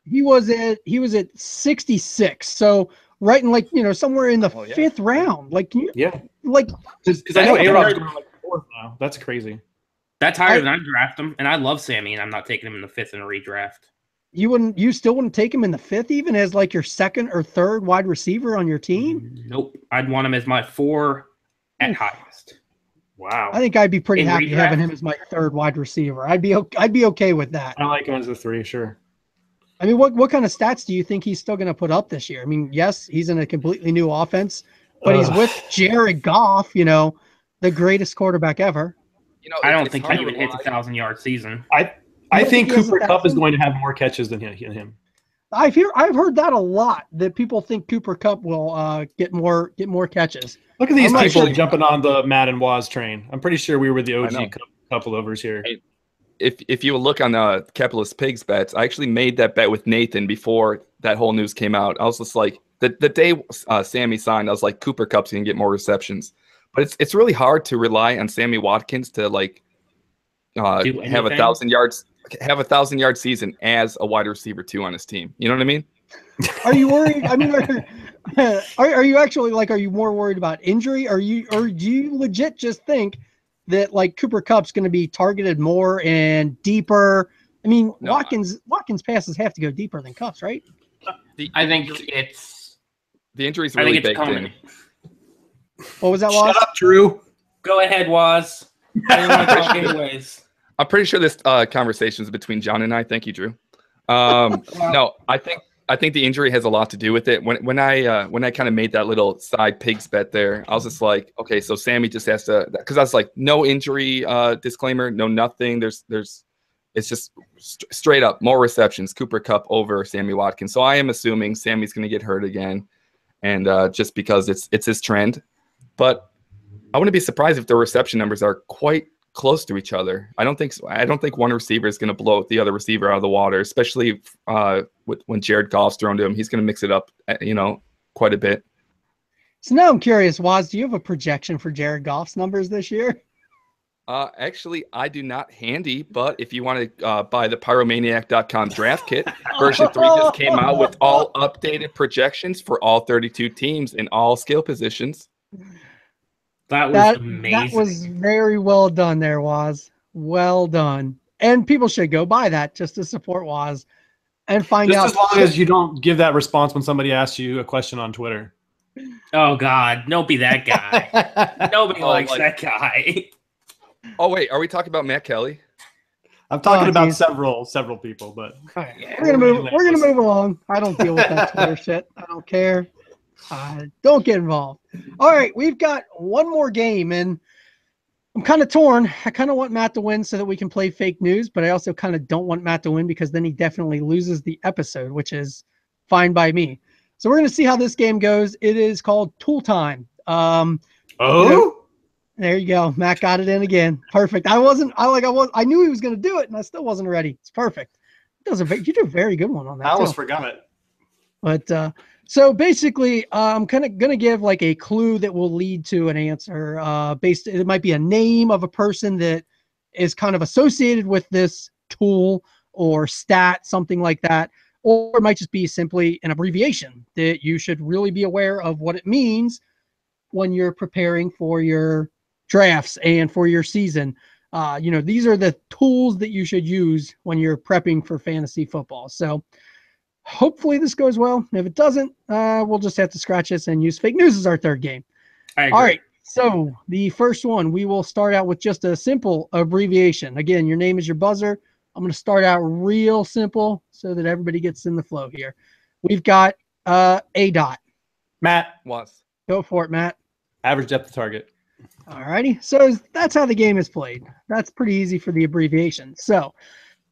He was at 66. So right in somewhere in the 5th round. Because I know A-Rob's going like 4th now. That's crazy. That's higher than I draft him, and I love Sammy, and I'm not taking him in the 5th in a redraft. You still wouldn't take him in the 5th, even as like your 2nd or 3rd wide receiver on your team? Nope. I'd want him as my 4 at highest. Wow. I think I'd be pretty happy having him as my 3rd wide receiver. I'd be okay with that. I like him as a 3, sure. I mean, what kind of stats do you think he's still going to put up this year? I mean, yes, he's in a completely new offense, but he's with Jared Goff, the greatest quarterback ever. I don't think he even hits a 1,000-yard season. I think Cooper Kupp is going to have more catches than him. I've heard that a lot, that people think Cooper Kupp will get more catches. Look at these people jumping on the Matt and Waz train. I'm pretty sure we were the OG couple overs here. Hey, if you look on the Capitalist Pigs bets, I actually made that bet with Nathan before that whole news came out. I was just like, the day Sammy signed, I was like, Cooper Kupp's going to get more receptions. But it's really hard to rely on Sammy Watkins to have 1,000 yards. Have a 1,000-yard season as a wide receiver 2 on his team. You know what I mean? Are you worried? I mean, are you actually are you more worried about injury? Or do you legit just think that Cooper Kupp's going to be targeted more and deeper? I mean, no, Watkins passes have to go deeper than Kupp's, right? I think the injury's really baked in. What was that, Waz? Shut up, Drew. Go ahead, Waz. I don't want to talk anyways. I'm pretty sure this conversation is between John and I. Thank you, Drew. No, I think the injury has a lot to do with it. When I kind of made that little side pigs bet there, I was just like, okay, so Sammy just has to, because I was like, no injury disclaimer, no nothing. It's just straight up more receptions. Cooper Kupp over Sammy Watkins. So I am assuming Sammy's going to get hurt again, and just because it's his trend. But I wouldn't be surprised if the reception numbers are quite close to each other. I don't think one receiver is going to blow the other receiver out of the water, especially when Jared Goff's thrown to him. He's going to mix it up, quite a bit. So now I'm curious, Waz, do you have a projection for Jared Goff's numbers this year? Actually, I do not handy, but if you want to buy the pyromaniac.com draft kit, version 3 just came out with all updated projections for all 32 teams in all skill positions. That was amazing. That was very well done there, Waz. Well done. And people should go buy that just to support Waz and find out. Just as long as you don't give that response when somebody asks you a question on Twitter. Oh, God. Don't be that guy. Nobody likes that guy. Oh, wait. Are we talking about Matt Kelly? I'm talking about several people, but we're gonna move along. I don't deal with that Twitter shit. I don't care. Don't get involved. All right, we've got one more game, and I'm kind of torn. I kind of want Matt to win so that we can play fake news, but I also kind of don't want Matt to win because then he definitely loses the episode, which is fine by me. So we're going to see how this game goes. It is called Tool Time. There you go. Matt got it in again. Perfect. I knew he was going to do it, and I still wasn't ready. It's perfect. You did a very good one on that. I almost forgot it. But so basically, I'm kind of going to give like a clue that will lead to an answer. It might be a name of a person that is kind of associated with this tool, or stat, something like that. Or it might just be simply an abbreviation that you should really be aware of what it means when you're preparing for your drafts and for your season. These are the tools that you should use when you're prepping for fantasy football. So hopefully this goes well. If it doesn't, we'll just have to scratch this and use fake news as our third game. I agree. All right. So the first one, we will start out with just a simple abbreviation. Again, your name is your buzzer. I'm going to start out real simple so that everybody gets in the flow here. We've got A dot. Matt. Was. Go for it, Matt. Average depth of target. All righty. So that's how the game is played. That's pretty easy for the abbreviation. So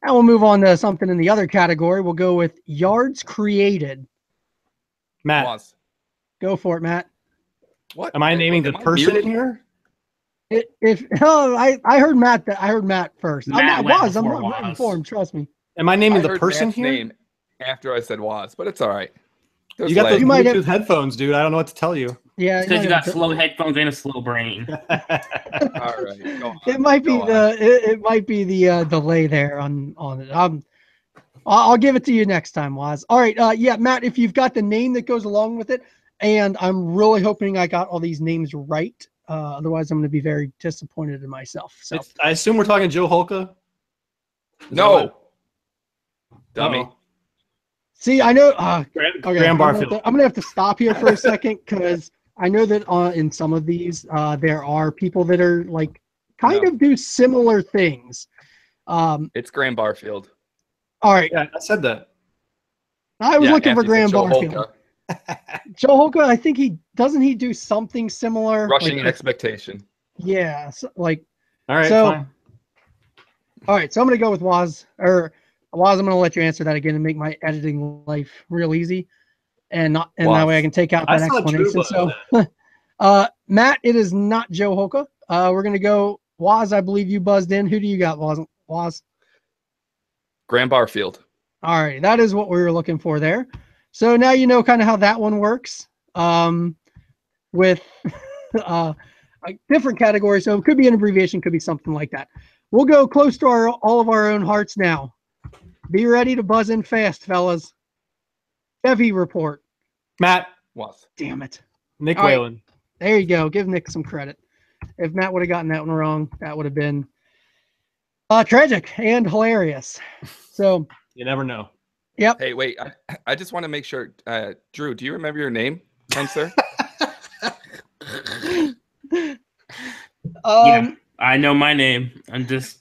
now we'll move on to something in the other category. We'll go with yards created. Matt. Was. Go for it, Matt. What? Am I naming the person in here? I heard Matt. I heard Matt first. Matt I'm went not before written Was. for him. Trust me. Am I naming I the heard person Matt's here? name after I said was, but it's all right. There's You got those You might Bluetooth have- headphones, dude. I don't know what to tell you. Yeah, Because you got might- slow headphones and a slow brain. all right. Go on. It might be Go on. it might be the delay there on it. I'll give it to you next time, Waz. All right, yeah, Matt, if you've got the name that goes along with it, and I'm really hoping I got all these names right. Otherwise, I'm going to be very disappointed in myself. So I assume we're talking Joe Holka. No. Dummy. Uh-oh. see, I know. Graham Barfield. I'm gonna have to stop here for a second because I know that in some of these there are people that are like kind of do similar things. It's Graham Barfield. All right, Yeah, I said that. I was looking for Anthony Graham said Joe Barfield. Holka. Joe Holka, I think he do something similar. Rushing like, expectation. yeah, like All right, So- fine. all right. So I'm gonna go with Waz I'm gonna let you answer that again and make my editing life real easy, and that Waz. way I can take out I that saw Drew explanation. buzz So, Matt, it is not Joe Holka. We're gonna go Waz. I believe you buzzed in. Who do you got, Waz? Graham Barfield. All right, that is what we were looking for there. So now you know kind of how that one works with a different category. So it could be an abbreviation, could be something like that. We'll go close to all of our own hearts now. Be ready to buzz in fast, fellas. Chevy report. Matt. Was. Damn it. Nick All right. Whalen. There you go. Give Nick some credit. If Matt would have gotten that one wrong, that would have been tragic and hilarious. So, You never know. yep. Hey, wait. I just want to make sure. Drew, do you remember your name, kind sir? Yeah, I know my name. I'm just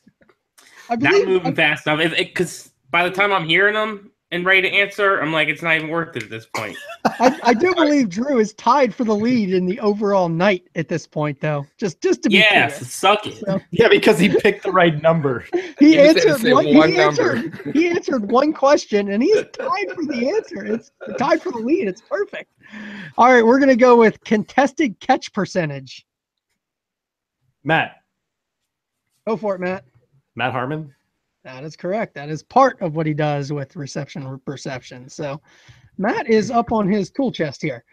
I not believe moving fast enough. Because by the time I'm hearing them and ready to answer, I'm like, it's not even worth it at this point. I do believe Drew is tied for the lead in the overall night at this point, though. Just to be Yeah, clear. suck it. So, Yeah, because he picked the right number. he You just had to answered say one, one he number. answered one question, and he's tied for the answer. It's tied for the lead. It's perfect. All right, we're gonna go with contested catch percentage. Matt. Go for it, Matt. Matt Harmon. That is correct. That is part of what he does with reception perception. So Matt is up on his tool chest here.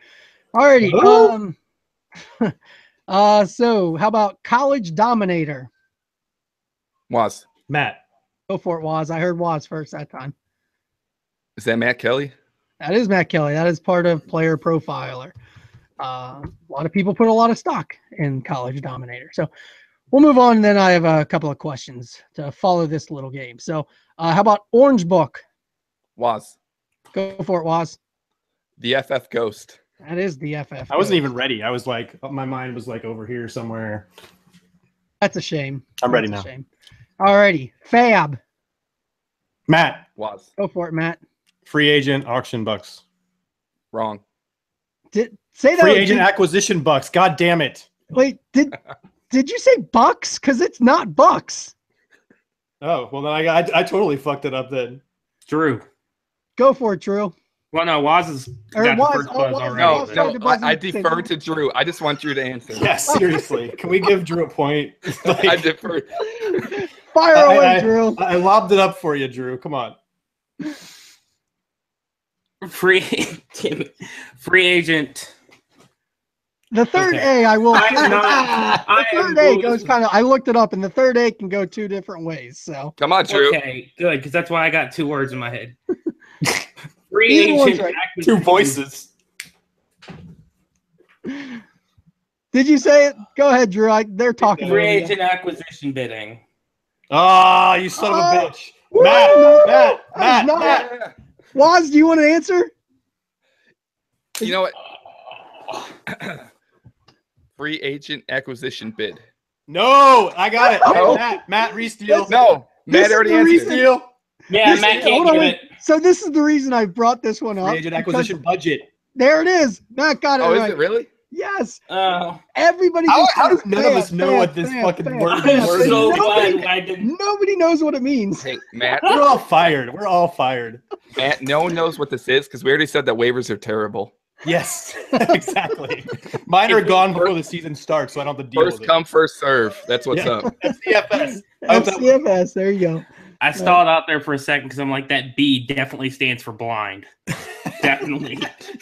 Alrighty. So how about college dominator? Was. Matt. Go for it, Waz. I heard Waz first that time. Is that Matt Kelly? That is Matt Kelly. That is part of player profiler. A lot of people put a lot of stock in college dominator. So we'll move on. And then I have a couple of questions to follow this little game. So how about Orange Book? Was. Go for it, Waz. The FF Ghost. That is the FF. I wasn't even ready. I was like, my mind was like over here somewhere. That's a shame. I'm ready That's a now. shame. Alrighty. Fab. Matt. Was. Go for it, Matt. Free agent auction bucks. Wrong. Say that. Free agent acquisition bucks. God damn it. Wait, did you say bucks? Because it's not bucks. Oh, well, then I totally fucked it up then. Drew. Go for it, Drew. Well, no, Waz has Or got Waz- the first oh, buzz Waz- already. No, Waz but- started to buzz I in the same defer time. to Drew. I just want Drew to answer. Yeah, seriously. Can we give Drew a point? Like, I defer. Fire away, Drew. I lobbed it up for you, Drew. Come on. Free agent The third Okay. A, I will. I The third am A goes kind of. I looked it up, and the third A can go two different ways. So Come on, Drew. Okay, good, because that's why I got 2 words in my head. Free Either one's agent right. Two acquisition. voices. did you say it? Go ahead, Drew. They're talking. Free over you. agent acquisition bidding. Ah, you son of a Oh, bitch. woo! Matt. That was not- Waz, do you want to answer? You know what? Free agent acquisition bid. No, I got it. No. Matt Reesteal. No, This Matt is already the answered. reason- Reesteal. Yeah, This- Matt hold can't on, give wait. it. So this is the reason I brought this one up. Free agent because acquisition budget. There it is. Matt got it Oh, right. is it really? Yes. Oh, Everybody. How just do none of us know what this fucking word I'm is? fast. so Nobody- glad I didn't. Nobody knows what it means. Hey, Matt. We're all fired. We're all fired. Matt, no one knows what this is because we already said that waivers are terrible. Yes, exactly. Mine are gone before the season starts, so I don't have to deal First with come, first serve. That's what's Yeah. up. it. CFS. I hope that- FCFS. There you go. I stalled out there for a second because I'm like, that B definitely stands for blind. Definitely.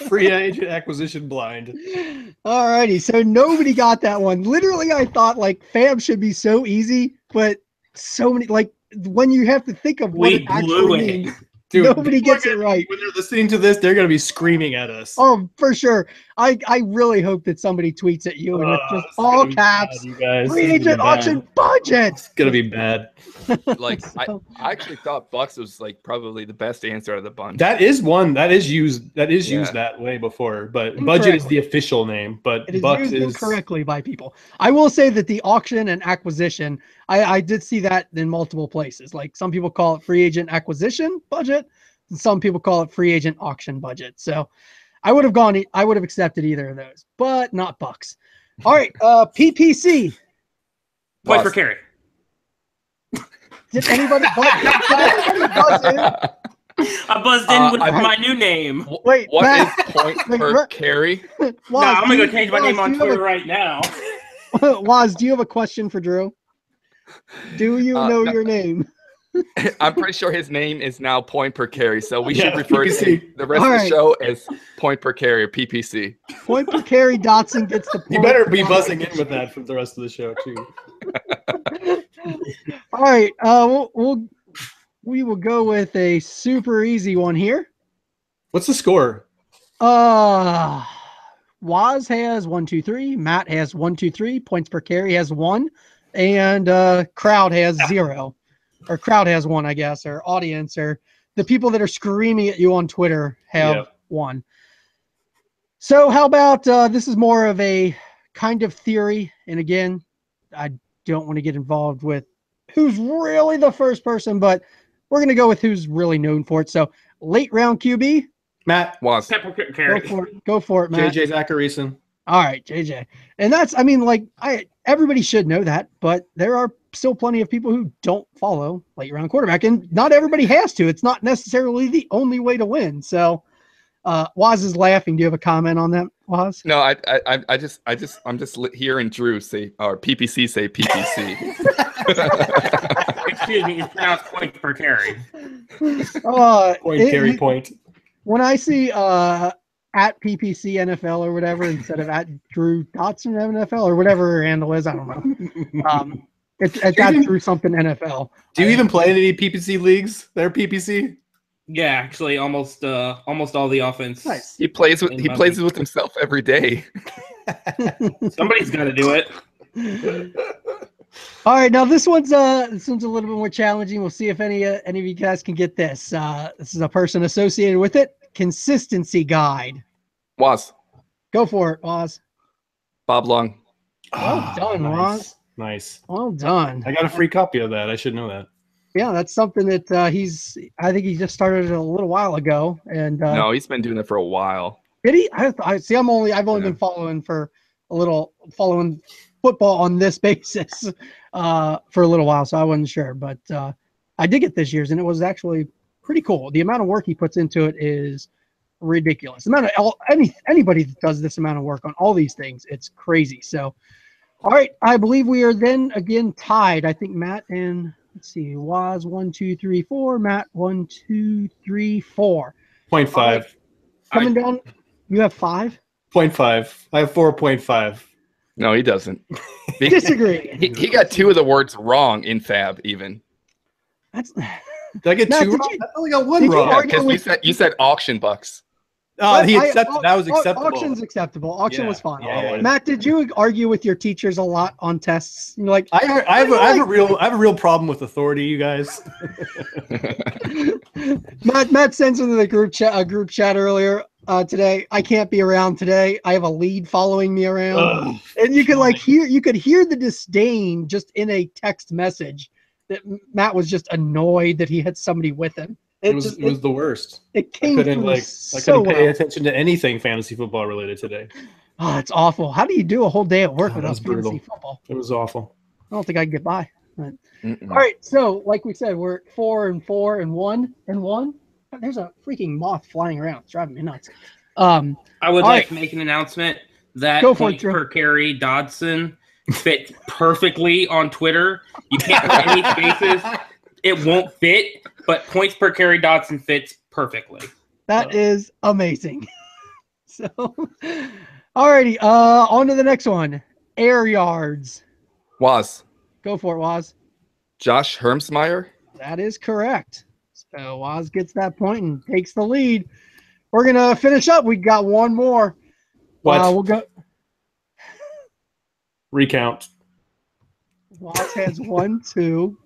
Free agent acquisition blind. Alrighty, so nobody got that one. Literally, I thought like FAB should be so easy, but so many like when you have to think of what We it blew actually it. means, Dude, nobody people are gets it gonna be- right. When they're listening to this, they're going to be screaming at us. Oh, for sure. I really hope that somebody tweets at you and it's just This is all gonna be caps. bad, you guys. Free This is gonna agent be bad. auction budget. It's going to be bad. Like, So- I actually thought Bucks was like probably the best answer out of the bunch. That is one that is used. That is Yeah. used that way before, but budget is Incorrectly. the official name. But It is Bucks used is incorrectly by people. I will say that the auction and acquisition, I did see that in multiple places. Like some people call it free agent acquisition budget, and some people call it free agent auction budget. So I would have accepted either of those, but not Bucks. All right, PPC. Point for Lost. carry. Did anybody buzz in? I buzzed in with I- my new name. Wait, What Matt, is point Wait, per Matt- carry? Waz, No, I'm do gonna you- go change my name Waz, on do you have Twitter right now. Waz, do you have a question for Drew? Do you know no. your name? I'm pretty sure his name is now point per carry, so we Yeah, should refer to PPC. him, the rest All of right. the show as point per carry or PPC. Point per carry. Dotson gets the point. you better be buzzing in with that for the rest of the show too. All right, we will go with a super easy one here. What's the score? Waz has 1, 2, 3. Matt has 1, 2, 3. Points per carry has 1, and crowd has 0, or crowd has 1, I guess, or audience, or the people that are screaming at you on Twitter have Yeah. 1. So how about this is more of a kind of theory, and again, I don't want to get involved with who's really the first person, but we're going to go with who's really known for it. So late round QB, Matt, Was Pepper carry. go for it, Matt. JJ Zacharyson. All right, JJ. And that's, I mean, like everybody should know that, but there are still plenty of people who don't follow late round quarterback, and not everybody has to. It's not necessarily the only way to win. So Waz is laughing. Do you have a comment on that, Waz? no, I'm just hearing Drew say or PPC say PPC. Excuse me, it's pronounced point per carry. Point carry point. When I see at PPC NFL or whatever instead of at Drew Dotson NFL or whatever her handle is, I don't know. It's at Drew something NFL. Do you even play in any PPC leagues? They're PPC. Yeah, actually, almost all the offense. Nice. He plays with himself every day. Somebody's got to do it. All right, now this one's a little bit more challenging. We'll see if any of you guys can get this. This is a person associated with it. Consistency guide. Was Go for it, Oz. Bob Long. Well done, Roz. Nice. Well done. I got a free copy of that. I should know that. Yeah, that's something that I think he just started it a little while ago. And No, he's been doing it for a while. did he? I see. I've only Yeah. been following football on this basis for a little while, so I wasn't sure. But I did get this year's, and it was actually pretty cool. The amount of work he puts into it is ridiculous. The amount of anybody that does this amount of work on all these things, it's crazy. So, all right, I believe we are then again tied. I think Matt and let's see, Waz 1, 2, 3, 4. Matt 1, 2, 3, 4. 0.5. Coming down, you have 5. 0.5. I have 4.5. No, he doesn't. Disagree. He got 2 of the words wrong in Fab even. That's. Did I get Matt, 2 did wrong? you- I only got 1 did you wrong. argue- Because you said auction bucks. Oh, he accepted. That was Au- acceptable. Auction's acceptable. Auction was fine. Yeah. Matt, did you argue with your teachers a lot on tests? You're like, I have a real problem with authority, you guys. Matt sends into the group chat earlier today. I can't be around today. I have a lead following me around, Ugh, and you could hear the disdain just in a text message that Matt was just annoyed that he had somebody with him. It was the worst. It I came couldn't through I so couldn't pay well. attention to anything fantasy football related today. Oh, it's awful. How do you do a whole day at work God, without that's fantasy brutal. football? It was awful. I don't think I can get by. But, Mm-mm. all right, so like we said, we're at 4 and 4 and 1 and 1. There's a freaking moth flying around. It's driving me nuts. I would all like right. to make an announcement that Go for it, points Drew. per carry Dodson fit perfectly on Twitter. You can't put any spaces. It won't fit, but points per carry Dodson fits perfectly. That is amazing. So, alrighty, on to the next one. Air yards. Waz. Go for it, Waz. Josh Hermsmeyer. That is correct. So Waz gets that point and takes the lead. We're gonna finish up. We got one more. What? We'll go. Recount. Waz has 1, 2,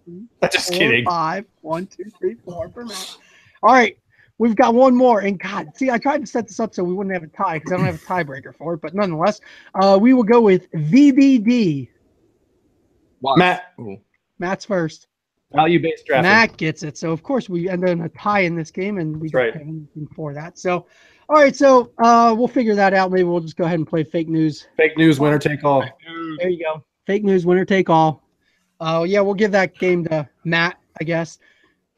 I'm just 4, kidding. 5. 1, 2, 3, 4 for Matt. All right, we've got one more. And God, see, I tried to set this up so we wouldn't have a tie because I don't have a tiebreaker for it. But nonetheless, we will go with VBD. Waz. Matt. Ooh. Matt's first. Value-based drafting. Matt gets it. So of course we end up in a tie in this game, and we That's don't right. have anything for that. So, all right, so we'll figure that out. Maybe we'll just go ahead and play fake news. Fake news, winner take all. There you go. Fake news, winner take all. Yeah, we'll give that game to Matt, I guess,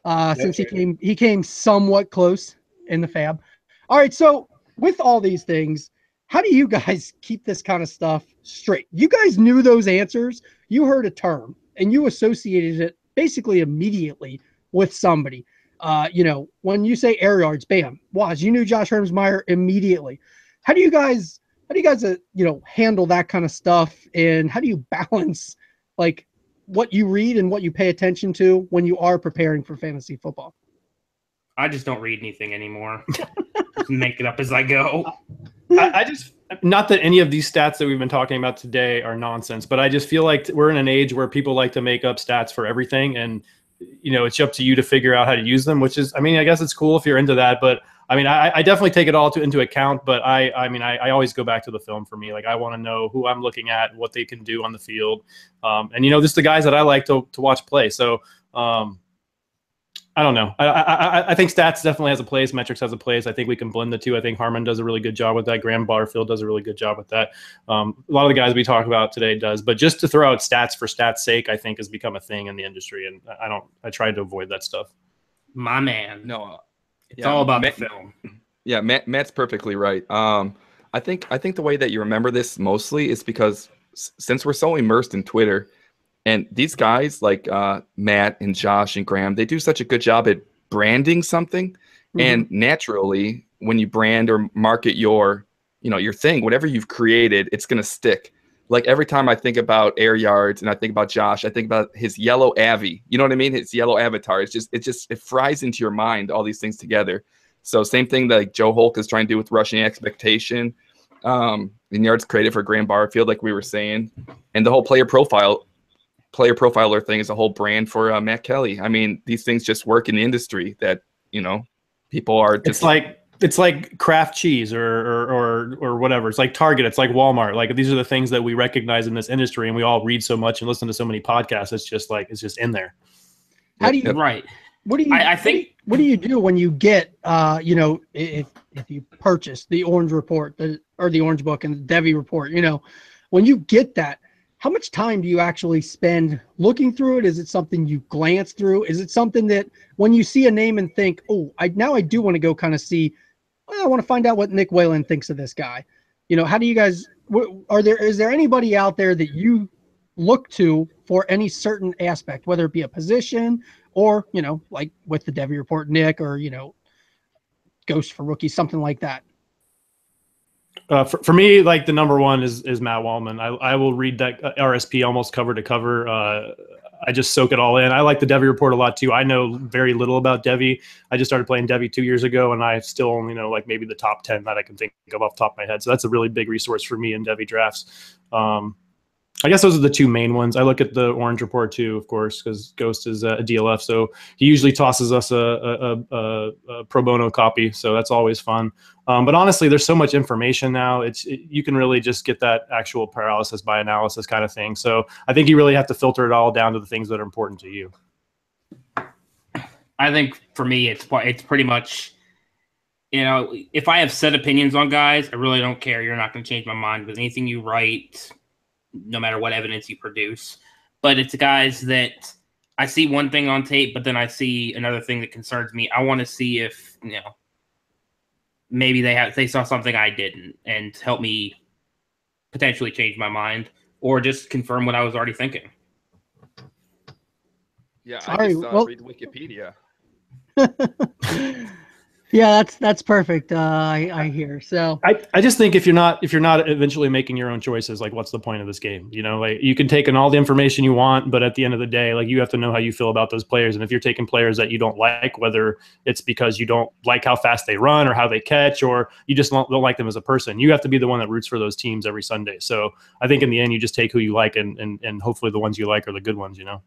since he came somewhat close in the fab. All right, so with all these things, how do you guys keep this kind of stuff straight? You guys knew those answers. You heard a term, and you associated it basically immediately with somebody. When you say air yards, bam, Waz, you knew Josh Hermsmeyer immediately. How do you guys handle that kind of stuff, and how do you balance like what you read and what you pay attention to when you are preparing for fantasy football? I just don't read anything anymore. Just make it up as I go. I just, not that any of these stats that we've been talking about today are nonsense, but I just feel like we're in an age where people like to make up stats for everything. And, it's up to you to figure out how to use them, which is, I guess it's cool if you're into that, but I definitely take it all into account, but I always go back to the film for me. Like, I want to know who I'm looking at, what they can do on the field. And this is the guys that I like to watch play. So, I don't know. I think stats definitely has a place. Metrics has a place. I think we can blend the two. I think Harmon does a really good job with that. Graham Barfield does a really good job with that. A lot of the guys we talk about today does. But just to throw out stats for stats' sake, I think has become a thing in the industry, and I try to avoid that stuff. My man. No, It's all about the film. Yeah, Matt's perfectly right. I think the way that you remember this mostly is because since we're so immersed in Twitter. And these guys like Matt and Josh and Graham, they do such a good job at branding something. Mm-hmm. And naturally, when you brand or market your thing, whatever you've created, it's going to stick. Like every time I think about air yards and I think about Josh, I think about his yellow Avi. You know what I mean? His yellow avatar. It fries into your mind, all these things together. So same thing that like Joe Hulk is trying to do with rushing expectation. And yards created for Graham Barfield, like we were saying. And the whole player profiler thing is a whole brand for Matt Kelly. These things just work in the industry that, people are just it's like Kraft cheese or whatever. It's like Target. It's like Walmart. Like these are the things that we recognize in this industry, and we all read so much and listen to so many podcasts. It's just in there. How do you, right. What do you, I think, what do you do when you get, if you purchase the Orange Report or the Orange Book and the Devi Report, when you get that, how much time do you actually spend looking through it? Is it something you glance through? Is it something that when you see a name and think, oh, I do want to go kind of see, I want to find out what Nick Whalen thinks of this guy. How do you guys, is there anybody out there that you look to for any certain aspect, whether it be a position or, like with the Devi Report, Nick, or, Ghost for Rookies, something like that? For me, like the number one is Matt Wallman. I will read that RSP almost cover to cover. I just soak it all in. I like the Devi report a lot too. I know very little about Devi. I just started playing Devi 2 years ago, and I still only know like maybe the top 10 that I can think of off the top of my head. So that's a really big resource for me in Devi drafts. I guess those are the two main ones. I look at the Orange Report too, of course, because Ghost is a DLF, so he usually tosses us a pro bono copy, so that's always fun. But honestly, there's so much information now. You can really just get that actual paralysis by analysis kind of thing. So I think you really have to filter it all down to the things that are important to you. I think for me, it's pretty much, you know, if I have set opinions on guys, I really don't care. You're not going to change my mind with anything you write, no matter what evidence you produce. But it's guys that I see one thing on tape, but then I see another thing that concerns me. I want to see if, you know, maybe they saw something I didn't and help me potentially change my mind or just confirm what I was already thinking. Yeah, I just read Wikipedia. Yeah, that's perfect. I hear. So I just think if you're not eventually making your own choices, like what's the point of this game? You know, like you can take in all the information you want, but at the end of the day, like you have to know how you feel about those players. And if you're taking players that you don't like, whether it's because you don't like how fast they run or how they catch, or you just don't like them as a person, you have to be the one that roots for those teams every Sunday. So I think in the end, you just take who you like, and hopefully the ones you like are the good ones. You know.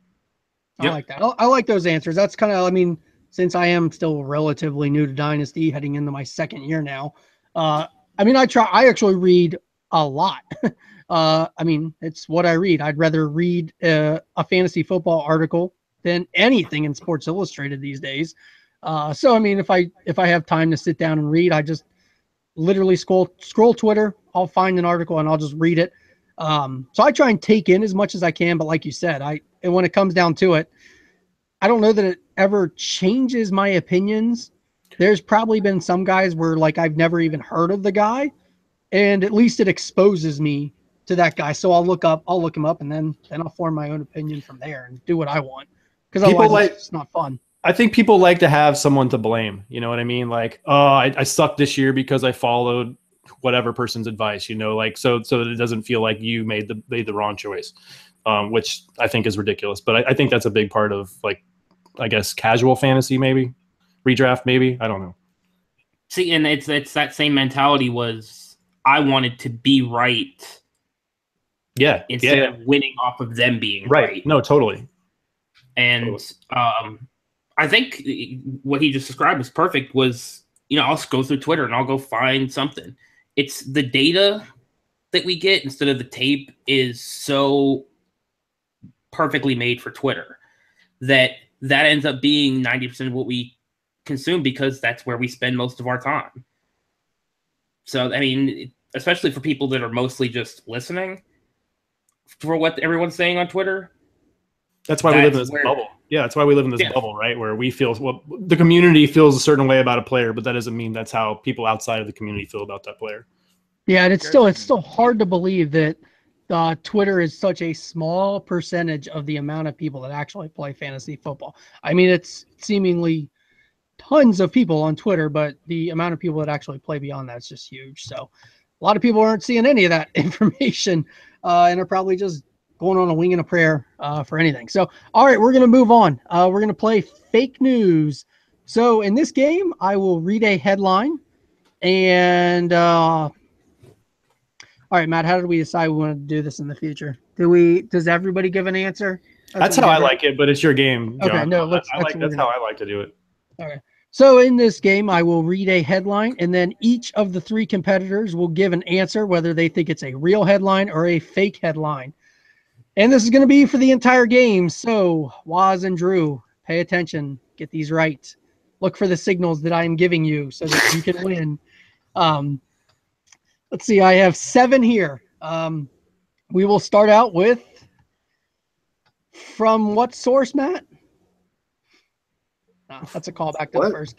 I like that. I like those answers. That's kind of, I mean, since I am still relatively new to Dynasty, heading into my second year now, I mean, I actually read a lot. I mean, it's what I read. I'd rather read a fantasy football article than anything in Sports Illustrated these days. So, I mean, if I have time to sit down and read, I just literally scroll Twitter. I'll find an article and I'll just read it. So I try and take in as much as I can. But like you said, and when it comes down to it, I don't know that it ever changes my opinions. There's probably been some guys where like I've never even heard of the guy, and at least it exposes me to that guy. So I'll look him up, and then I'll form my own opinion from there and do what I want. Because otherwise it's not fun. I think people like to have someone to blame. You know what I mean? Like, oh, I sucked this year because I followed whatever person's advice. You know, like so that it doesn't feel like you made the wrong choice, which I think is ridiculous. But I think that's a big part of like, I guess, casual fantasy, maybe redraft, maybe, I don't know. See, and it's that same mentality was I wanted to be right. Yeah. Instead of winning off of them being right. No, totally. And I think what he just described was perfect was, you know, I'll go through Twitter and I'll go find something. It's the data that we get instead of the tape is so perfectly made for Twitter that ends up being 90% of what we consume because that's where we spend most of our time. So, I mean, especially for people that are mostly just listening for what everyone's saying on Twitter. That's why we live in this bubble. Yeah, that's why we live in this bubble, right? Where we feel, well, the community feels a certain way about a player, but that doesn't mean that's how people outside of the community feel about that player. Yeah, and it's still hard to believe that Twitter is such a small percentage of the amount of people that actually play fantasy football. I mean, it's seemingly tons of people on Twitter, but the amount of people that actually play beyond that is just huge. So a lot of people aren't seeing any of that information and are probably just going on a wing and a prayer for anything. So, all right, we're going to move on. We're going to play fake news. So in this game, I will read a headline and all right, Matt, how did we decide we want to do this in the future? Does everybody give an answer? That's how I like it, but it's your game, John. Okay, no, that's how I like to do it. Okay. So in this game, I will read a headline, and then each of the three competitors will give an answer, whether they think it's a real headline or a fake headline. And this is going to be for the entire game. So Waz and Drew, pay attention. Get these right. Look for the signals that I am giving you so that you can win. Let's see. I have 7 here. We will start out with, from what source, Matt? No, that's a callback to the first.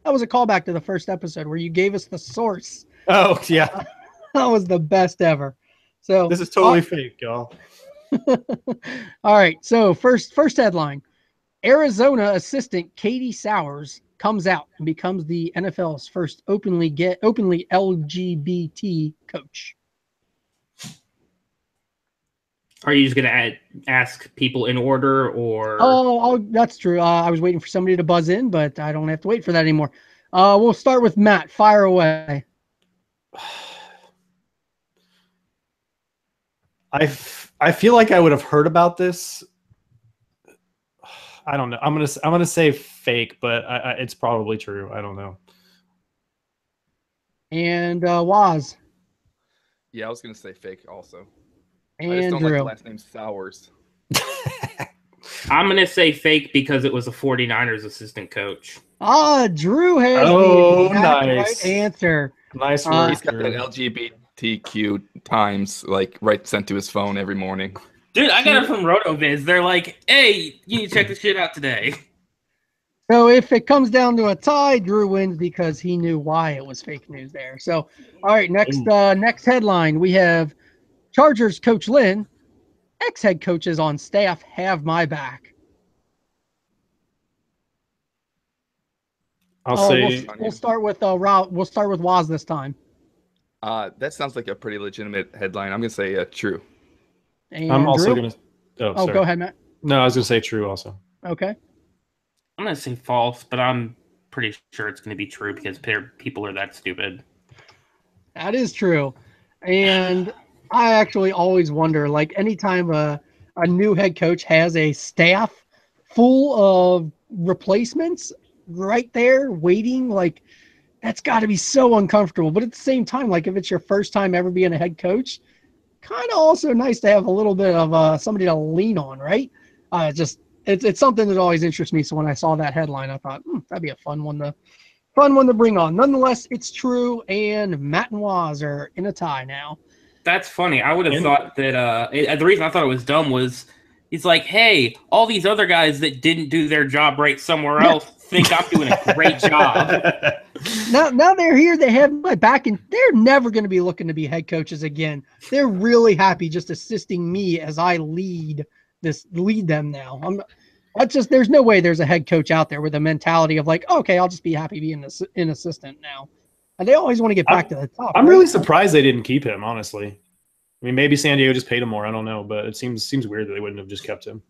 That was a callback to the first episode where you gave us the source. Oh, yeah. That was the best ever. So this is totally fake, y'all. All right. So first headline: Arizona assistant Katie Sowers comes out and becomes the NFL's first openly LGBT coach? Are you just gonna ask people in order, or? Oh, that's true. I was waiting for somebody to buzz in, but I don't have to wait for that anymore. We'll start with Matt. Fire away. I feel like I would have heard about this. I don't know. I'm gonna say fake, but it's probably true. I don't know. And Waz. Yeah, I was gonna say fake also. And I just don't Drew. like the last name Sowers. I'm going to say fake because it was a 49ers assistant coach. Drew has Oh, the exact nice. right answer. Nice work. He's got that LGBTQ times like right sent to his phone every morning. Dude, I got it from RotoViz. They're like, hey, you need to check this shit out today. So if it comes down to a tie, Drew wins because he knew why it was fake news there. So, all right, next headline. We have Chargers coach Lynn, ex-head coaches on staff have my back. I'll say we'll start with we'll start with Waz this time. That sounds like a pretty legitimate headline. I'm gonna say true. And I'm also Drew? gonna. Go ahead, Matt. No, I was gonna say true also. Okay. I'm going to say false, but I'm pretty sure it's going to be true because people are that stupid. That is true. And I actually always wonder, like, anytime a new head coach has a staff full of replacements right there waiting, like, that's got to be so uncomfortable. But at the same time, like, if it's your first time ever being a head coach, kind of also nice to have a little bit of somebody to lean on, right? It's something that always interests me. So when I saw that headline, I thought that'd be a fun one to bring on. Nonetheless, it's true, and Matt and Waz are in a tie now. That's funny. I would have thought that the reason I thought it was dumb was he's like, hey, all these other guys that didn't do their job right somewhere else think I'm doing a great job. Now they're here. They have my back, and they're never going to be looking to be head coaches again. They're really happy just assisting me as I lead them now. There's no way there's a head coach out there with a mentality of like, okay, I'll just be happy being an assistant now. And they always want to get back to the top. I'm really surprised they didn't keep him, honestly. I mean, maybe San Diego just paid him more. I don't know, but it seems weird that they wouldn't have just kept him.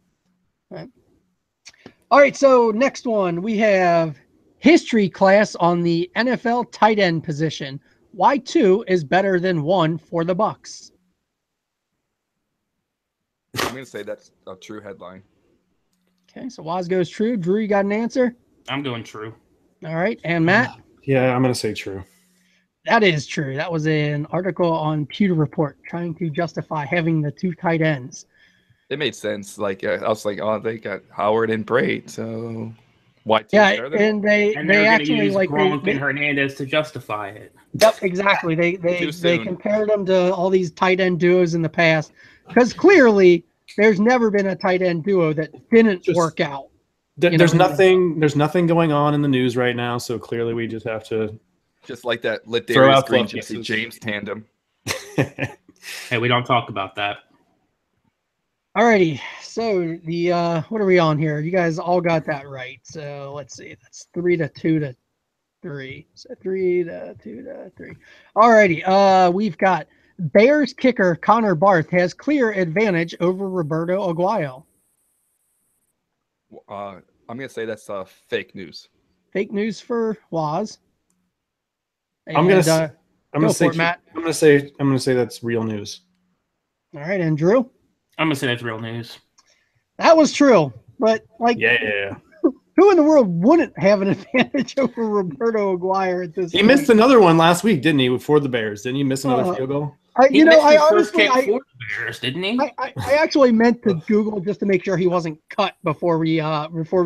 All right, so next one, we have history class on the NFL tight end position. Why 2 is better than 1 for the Bucs? I'm going to say that's a true headline. Okay, so Waz goes true. Drew, you got an answer? I'm going true. All right, and Matt? Yeah, I'm going to say true. That is true. That was an article on Pewter Report trying to justify having the 2 tight ends. It made sense. Like I was like, oh, they got Howard and Braid, so why? Yeah, and they actually use like Gronk and Hernandez to justify it. Yep, exactly. They compared them to all these tight end duos in the past because clearly there's never been a tight end duo that didn't work out. There's nothing going on in the news right now, so clearly we just have to like that Ladarius Green Jesse James tandem. Hey, we don't talk about that. Alrighty, so the what are we on here? You guys all got that right. So let's see, that's 3-2 to 3. So 3-2 to 3. Alrighty, we've got Bears kicker Connor Barth has clear advantage over Roberto Aguayo. I'm gonna say that's fake news. Fake news for Waz. I'm gonna say that's real news. All right, and Drew? I'm gonna say that's real news. That was true, but like, yeah. Who in the world wouldn't have an advantage over Roberto Aguayo at this point? He missed another one last week, didn't he? For the Bears, didn't he miss another field goal? He missed his first kick for the Bears, didn't he? I actually meant to Google just to make sure he wasn't cut before we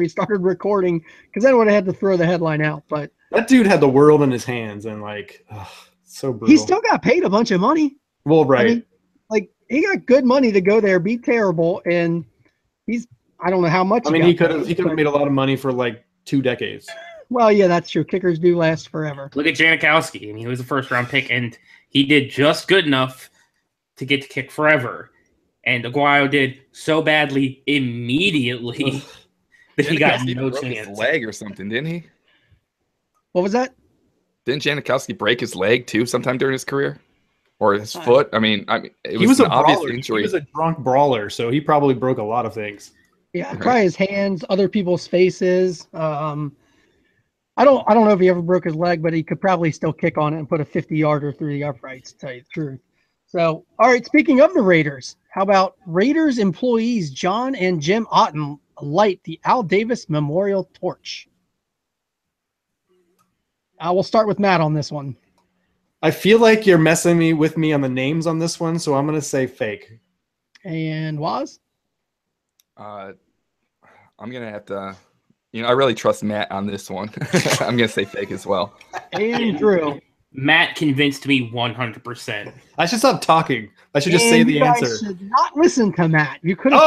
started recording, because then I would have had to throw the headline out. But that dude had the world in his hands, and so brutal. He still got paid a bunch of money. Well, right. I mean, he got good money to go there, be terrible, and I don't know how much. I mean, he could have made a lot of money for 2 decades. Well, yeah, that's true. Kickers do last forever. Look at Janikowski, and he was a first-round pick, and he did just good enough to get to kick forever. And Aguayo did so badly immediately that he got no chance. His leg or something, didn't he? What was that? Didn't Janikowski break his leg too sometime during his career, or his foot? I mean, it He was an a obvious brawler. injury. He was a drunk brawler, so he probably broke a lot of things. Yeah, Right. probably his hands, other people's faces. I don't know if he ever broke his leg, but he could probably still kick on it and put a 50-yarder through the uprights, to tell you the truth. So, all right, speaking of the Raiders, how about Raiders employees John and Jim Otten light the Al Davis Memorial Torch? We'll start with Matt on this one. I feel like you're messing with me on the names on this one, so I'm going to say fake. And Waz? I'm gonna have to. I really trust Matt on this one. I'm gonna say fake as well. And Drew. Matt convinced me 100%. I should stop talking. I should just say the answer. You should not listen to Matt. You could have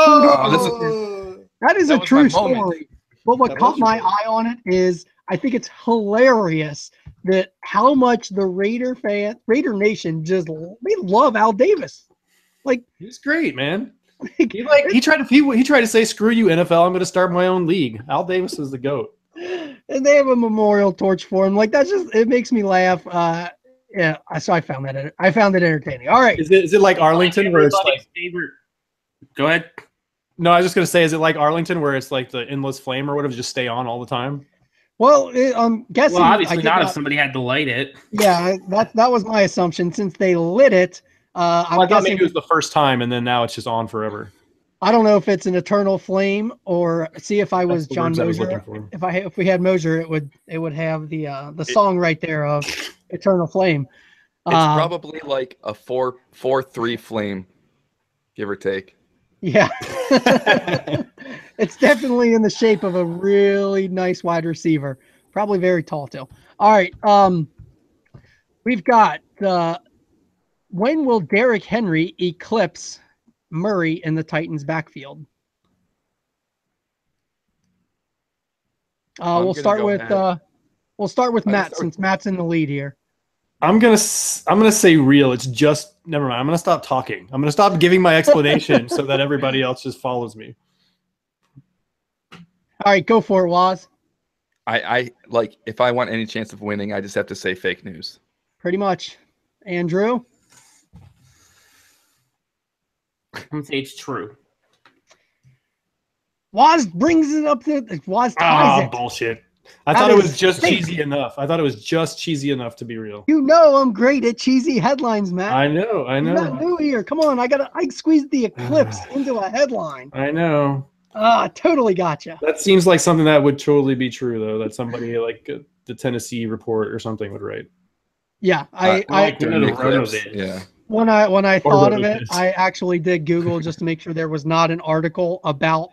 That is a true story. But what caught my eye on it is I think it's hilarious that how much the Raider Nation they love Al Davis. Like, he's great, man. He tried to say, screw you, NFL, I'm going to start my own league. Al Davis is the GOAT. And they have a memorial torch for him. Like, it makes me laugh. Yeah, so I found it entertaining. All right. Is it like Arlington where it's like favorite? Go ahead. No, I was just going to say, is it like Arlington where it's like the endless flame or whatever, just stay on all the time? Well, I'm guessing. Well, obviously not if somebody had to light it. Yeah, that was my assumption. Since they lit it, I thought maybe it was the first time, and then now it's just on forever. I don't know if it's an eternal flame or see if I was John Mosier. If we had Mosier, it would have the song right there of Eternal Flame. It's probably like a 4-3 flame, give or take. Yeah. It's definitely in the shape of a really nice wide receiver. Probably very tall too. All right. We've got when will Derrick Henry eclipse Murray in the Titans backfield? We'll start with Matt since Matt's in the lead here. I'm gonna say real. It's just never mind. I'm gonna stop talking. I'm gonna stop giving my explanation so that everybody else just follows me. All right, go for it, Waz. I like if I want any chance of winning, I just have to say fake news. Pretty much. Andrew? I'm gonna say it's true. Waz brings it up to Waz ties it. Bullshit. I thought it was just cheesy enough. I thought it was just cheesy enough to be real. You know I'm great at cheesy headlines, Matt. I know. You're not new here. Come on, I squeezed the eclipse into a headline. I know. Totally gotcha. That seems like something that would totally be true, though. That somebody like the Tennessee Report or something would write. Yeah, Yeah. When I thought of it, I actually did Google just to make sure there was not an article about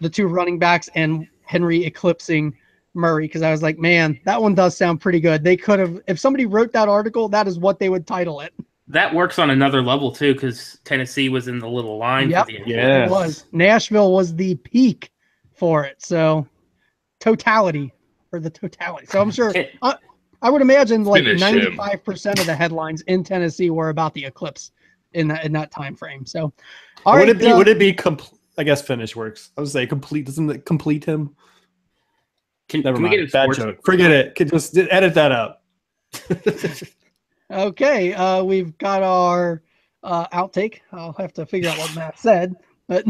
the two running backs and Henry eclipsing Murray, because I was like, man, that one does sound pretty good. They could have, if somebody wrote that article, that is what they would title it. That works on another level too, because Tennessee was in the little line. Yep. For the It was. Nashville was the peak for it. So totality. So I'm sure I would imagine like 95% of the headlines in Tennessee were about the eclipse in that time frame. So would it be complete? I guess finish works. I would say complete. Doesn't it complete him? Never mind. Get bad joke. Forget it. Just edit that out. Okay, we've got our outtake. I'll have to figure out what Matt said. But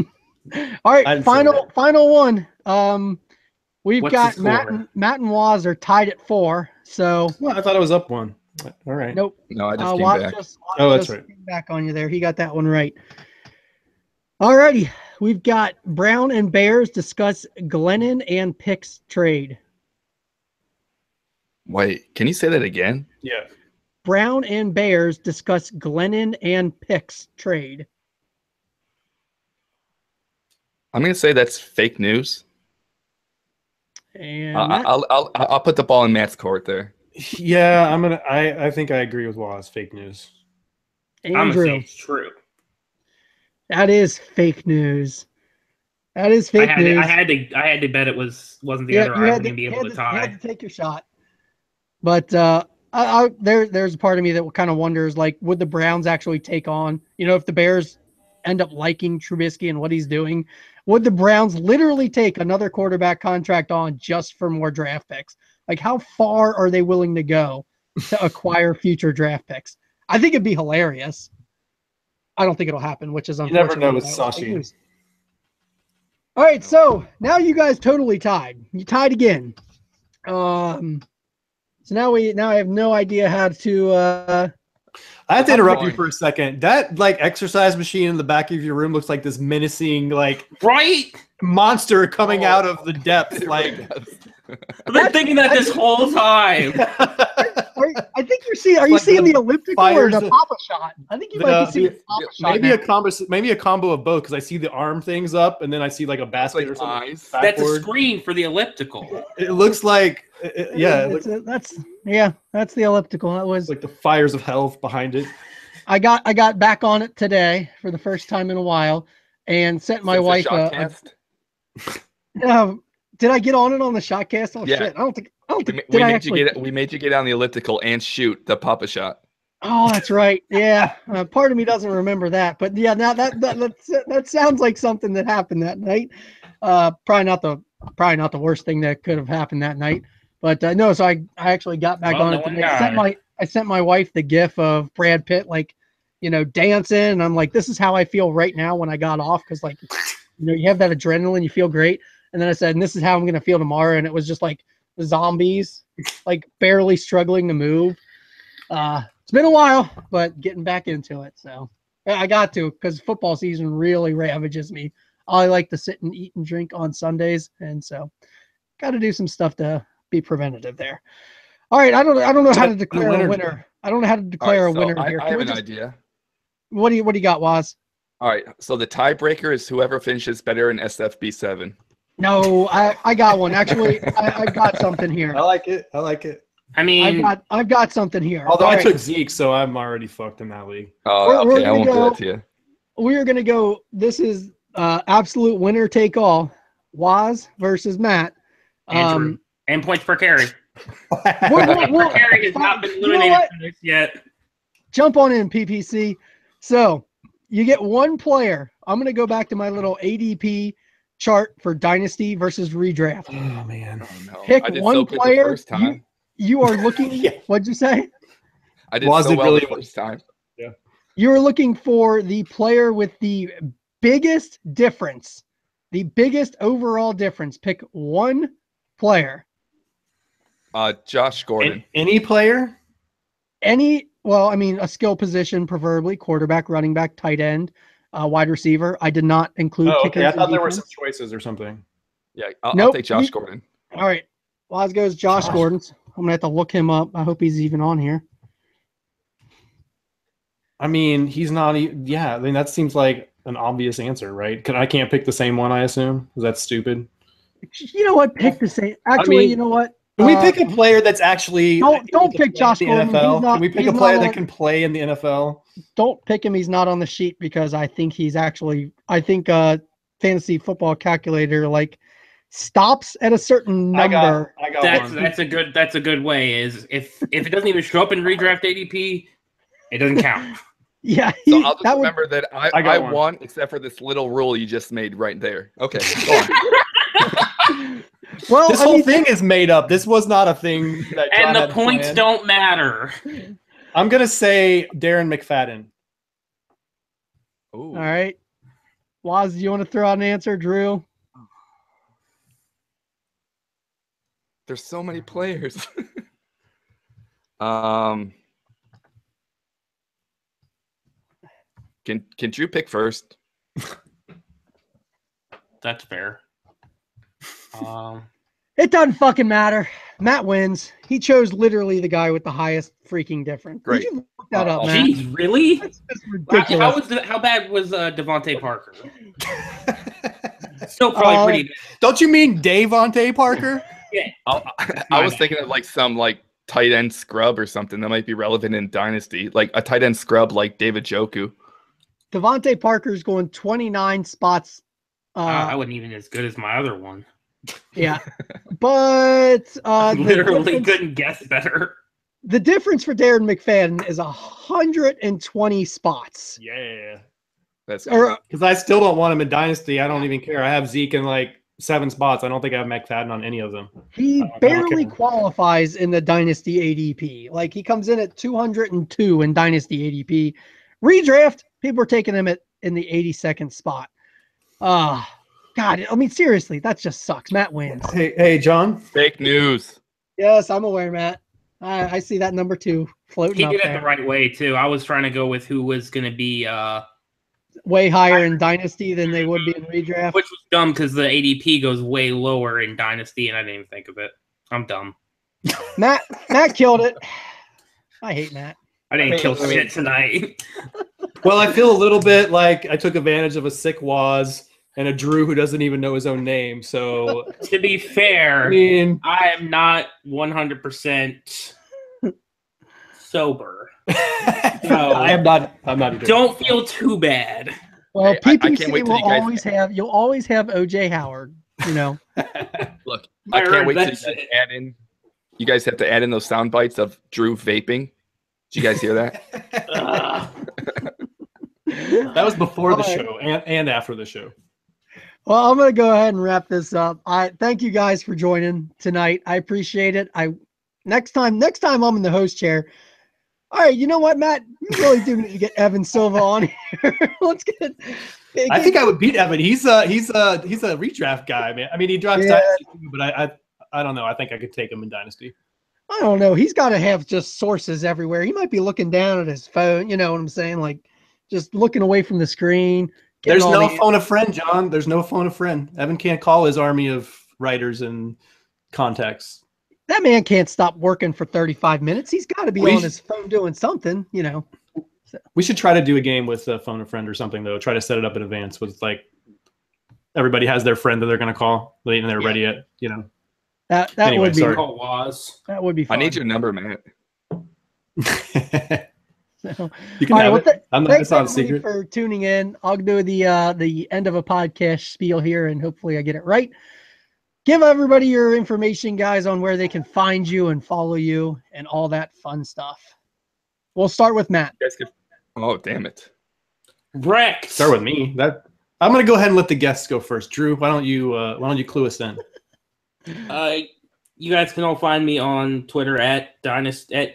all right, final one. We've got Matt and Waz are tied at 4. So I thought I was up 1. All right. Nope. No, I just came back. That's right. Came back on you there. He got that one right. All righty. We've got Brown and Bears discuss Glennon and Picks trade. Wait, can you say that again? Yeah. Brown and Bears discuss Glennon and Picks trade. I'm gonna say that's fake news. And I'll put the ball in Matt's court there. Yeah, I think I agree with Waz. Fake news. Andrew. I'm gonna say it's true. That is fake neuse. That is fake news. I had to bet it wasn't the other. I wasn't gonna be able to tie. You had to take your shot. But there's a part of me that kind of wonders, like, would the Browns actually take on, if the Bears end up liking Trubisky and what he's doing, would the Browns literally take another quarterback contract on just for more draft picks? Like, how far are they willing to go to acquire future draft picks? I think it'd be hilarious. I don't think it'll happen, which is unfortunate. You never know with Sashi. All right, so now you guys totally tied. You tied again. So now I have no idea how to. I have to interrupt you for a second. That like exercise machine in the back of your room looks like this menacing like monster coming out of the depths. Like I've been thinking that this whole time. I think you're seeing. Are you seeing the elliptical or the Papa shot? I think you might be seeing the Papa shot. Maybe a combo of both because I see the arm things up and then I see like a basket or something. That's a screen for the elliptical. It looks like that's the elliptical. That was like the fires of hell behind it. I got back on it today for the first time in a while and sent my wife did I get on it on the shotcast? Oh shit! I don't think. We made you get on the elliptical and shoot the Papa shot. Oh, that's right. Yeah, part of me doesn't remember that, but yeah, now that sounds like something that happened that night. Probably not the worst thing that could have happened that night, but no. So I actually got back on it today. I sent my wife the GIF of Brad Pitt dancing, and I'm like, this is how I feel right now when I got off, because you have that adrenaline, you feel great. And then I said, and this is how I'm going to feel tomorrow. And it was just like zombies, like barely struggling to move. It's been a while, but getting back into it. So I got to, because football season really ravages me. I like to sit and eat and drink on Sundays. And so got to do some stuff to be preventative there. All right. I don't know how to declare a winner. I don't know how to declare a winner here. I have an idea. What do you got, Waz? All right. So the tiebreaker is whoever finishes better in SFB7. No, I got one. Actually, I've got something here. I like it. I mean, I've got something here. Although I took Zeke, so I'm already fucked in that league. Oh, okay. I won't do that to you. We are going to go. This is absolute winner take all. Waz versus Matt. And points per carry. Per carry has not been eliminated yet. Jump on in, PPC. So you get one player. I'm going to go back to my little ADP chart for dynasty versus redraft. Oh man! no. Pick one player. You are looking. What'd you say? I did so well the first time. Yeah. You are looking for the player with the biggest difference, the biggest overall difference. Pick one player. Josh Gordon. Any player? Well, I mean, a skill position, preferably quarterback, running back, tight end. Wide receiver. I did not include kickers. I thought there were some choices or something. Yeah, I'll take Josh Gordon. All right. Waz goes Josh Gordon. I'm going to have to look him up. I hope he's even on here. I mean, he's not. Yeah, I mean, that seems like an obvious answer, right? I can't pick the same one, I assume? Is that stupid? You know what? Pick the same. Actually, you know what? Can we pick a player that's actually don't pick Josh Gordon. Can we pick a player that can play in the NFL? Don't pick him. He's not on the sheet because I think fantasy football calculator stops at a certain number. I got that's a good way. Is if it doesn't even show up in redraft ADP, it doesn't count. Yeah. So I'll just remember that I won, except for this little rule you just made right there. Okay. Go on. Well, this whole thing is made up. This was not a thing that John and the points planned. Don't matter. I'm gonna say Darren McFadden. Ooh. All right. Waz, do you want to throw out an answer, Drew? There's so many players. Can Drew pick first? That's fair. It doesn't fucking matter. Matt wins. He chose literally the guy with the highest freaking difference. Great. Did you look that up, Matt? Jeez, really? That's ridiculous. How bad was Devontae Parker? Still probably pretty good. Don't you mean Davante Parker? Yeah. I was thinking of some tight end scrub or something that might be relevant in Dynasty, like a tight end scrub like David Njoku. Devontae Parker's going 29 spots. I wasn't even as good as my other one. Yeah, but literally couldn't guess better. The difference for Darren McFadden is 120 spots. Yeah, that's because I still don't want him in Dynasty. I don't even care. I have Zeke in 7 spots. I don't think I have McFadden on any of them. He I don't barely care. qualifies in the Dynasty ADP. Like, he comes in at 202 in Dynasty ADP. Redraft, people are taking him in the 82nd spot. God, I mean, seriously, that just sucks. Matt wins. Hey, John. Fake news. Yes, I'm aware, Matt. I see that number 2 floating He up did it there. the right way too. I was trying to go with who was going to be Way higher in Dynasty than they would be in redraft. which was dumb because the ADP goes way lower in Dynasty, and I didn't even think of it. I'm dumb. Matt killed it. I hate Matt. I didn't kill shit tonight. Well, I feel a little bit like I took advantage of a sick Waz and a Drew who doesn't even know his own name. So, To be fair, I mean, I am not 100% sober. I'm not either. Don't feel too bad. Well, Hey, I can't PPC wait till will you guys- always have. You'll always have OJ Howard. You know. Look, I I can't heard wait till that you guys shit. add in. You guys have to add in those sound bites of Drew vaping. Did you guys hear that? That was before the All right. show and after the show. Well, I'm gonna go ahead and wrap this up. I thank you guys for joining tonight. I appreciate it. Next time I'm in the host chair. All right, you know what, Matt? You really do need to get Evan Silva on here. Let's get. I think I would beat Evan. He's a redraft guy, man. I mean, he drafts Yeah. Dynasty too, but I don't know. I think I could take him in Dynasty. I don't know. He's got to have just sources everywhere. He might be looking down at his phone. You know what I'm saying? Like just looking away from the screen. There's no phone a friend, John. There's no phone a friend. Evan can't call his army of writers and contacts. That man can't stop working for 35 minutes. He's got to be We on sh- his phone doing something, you know. We should try to do a game with a phone a friend or something, though. Try to set it up in advance with like everybody has their friend that they're going to call, and they're ready yet, you know. That Anyway, would be sorry. Call was. that would be I fun. need your number, Matt. So, You can all right, have well, it. thanks It's not a everybody secret. for tuning in. I'll do the end of a podcast spiel here, and hopefully I get it right. Give everybody your information, guys, on where they can find you and follow you and all that fun stuff. We'll start with Matt. You guys could- Oh, damn it. Wrecked. Start with me. I'm going to go ahead and let the guests go first. Drew, why don't you clue us in? You guys can all find me on Twitter at Dynasty.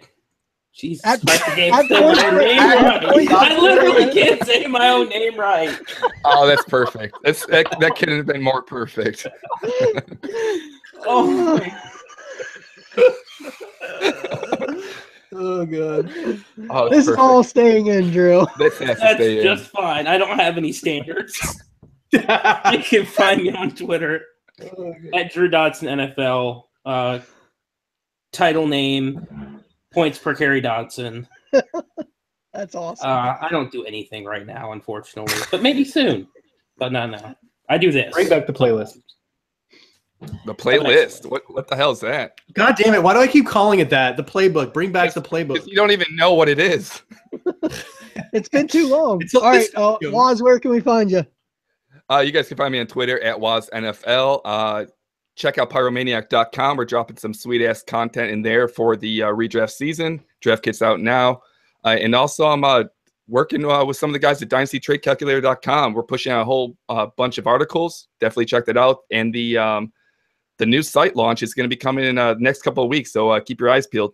Jesus At- Christ, I can't at say my own name at- right. I literally can't say my own name right. Oh, that's perfect. That couldn't have been more perfect. Oh, Oh, God. Oh, This is perfect. all staying in, Drew. This has to that's stay in. just fine. I don't have any standards. You can find me on Twitter at Drew Dodson NFL. Title name, points per carry Dodson. That's awesome. I don't do anything right now, unfortunately, but maybe soon. But no. I do this. Bring back the playlist. The playlist. What the hell is that? God damn it. Why do I keep calling it that? The playbook. Bring back the playbook. You don't even know what it is. It's been too long. It's a All right, list. Waz, where can we find you? You guys can find me on Twitter at WazNFL. Check out pyromaniac.com. We're dropping some sweet ass content in there for the redraft season. Draft kit's out now. And also I'm working with some of the guys at dynastytradecalculator.com. We're pushing out a whole bunch of articles. Definitely check that out. And the new site launch is going to be coming in the next couple of weeks. So keep your eyes peeled.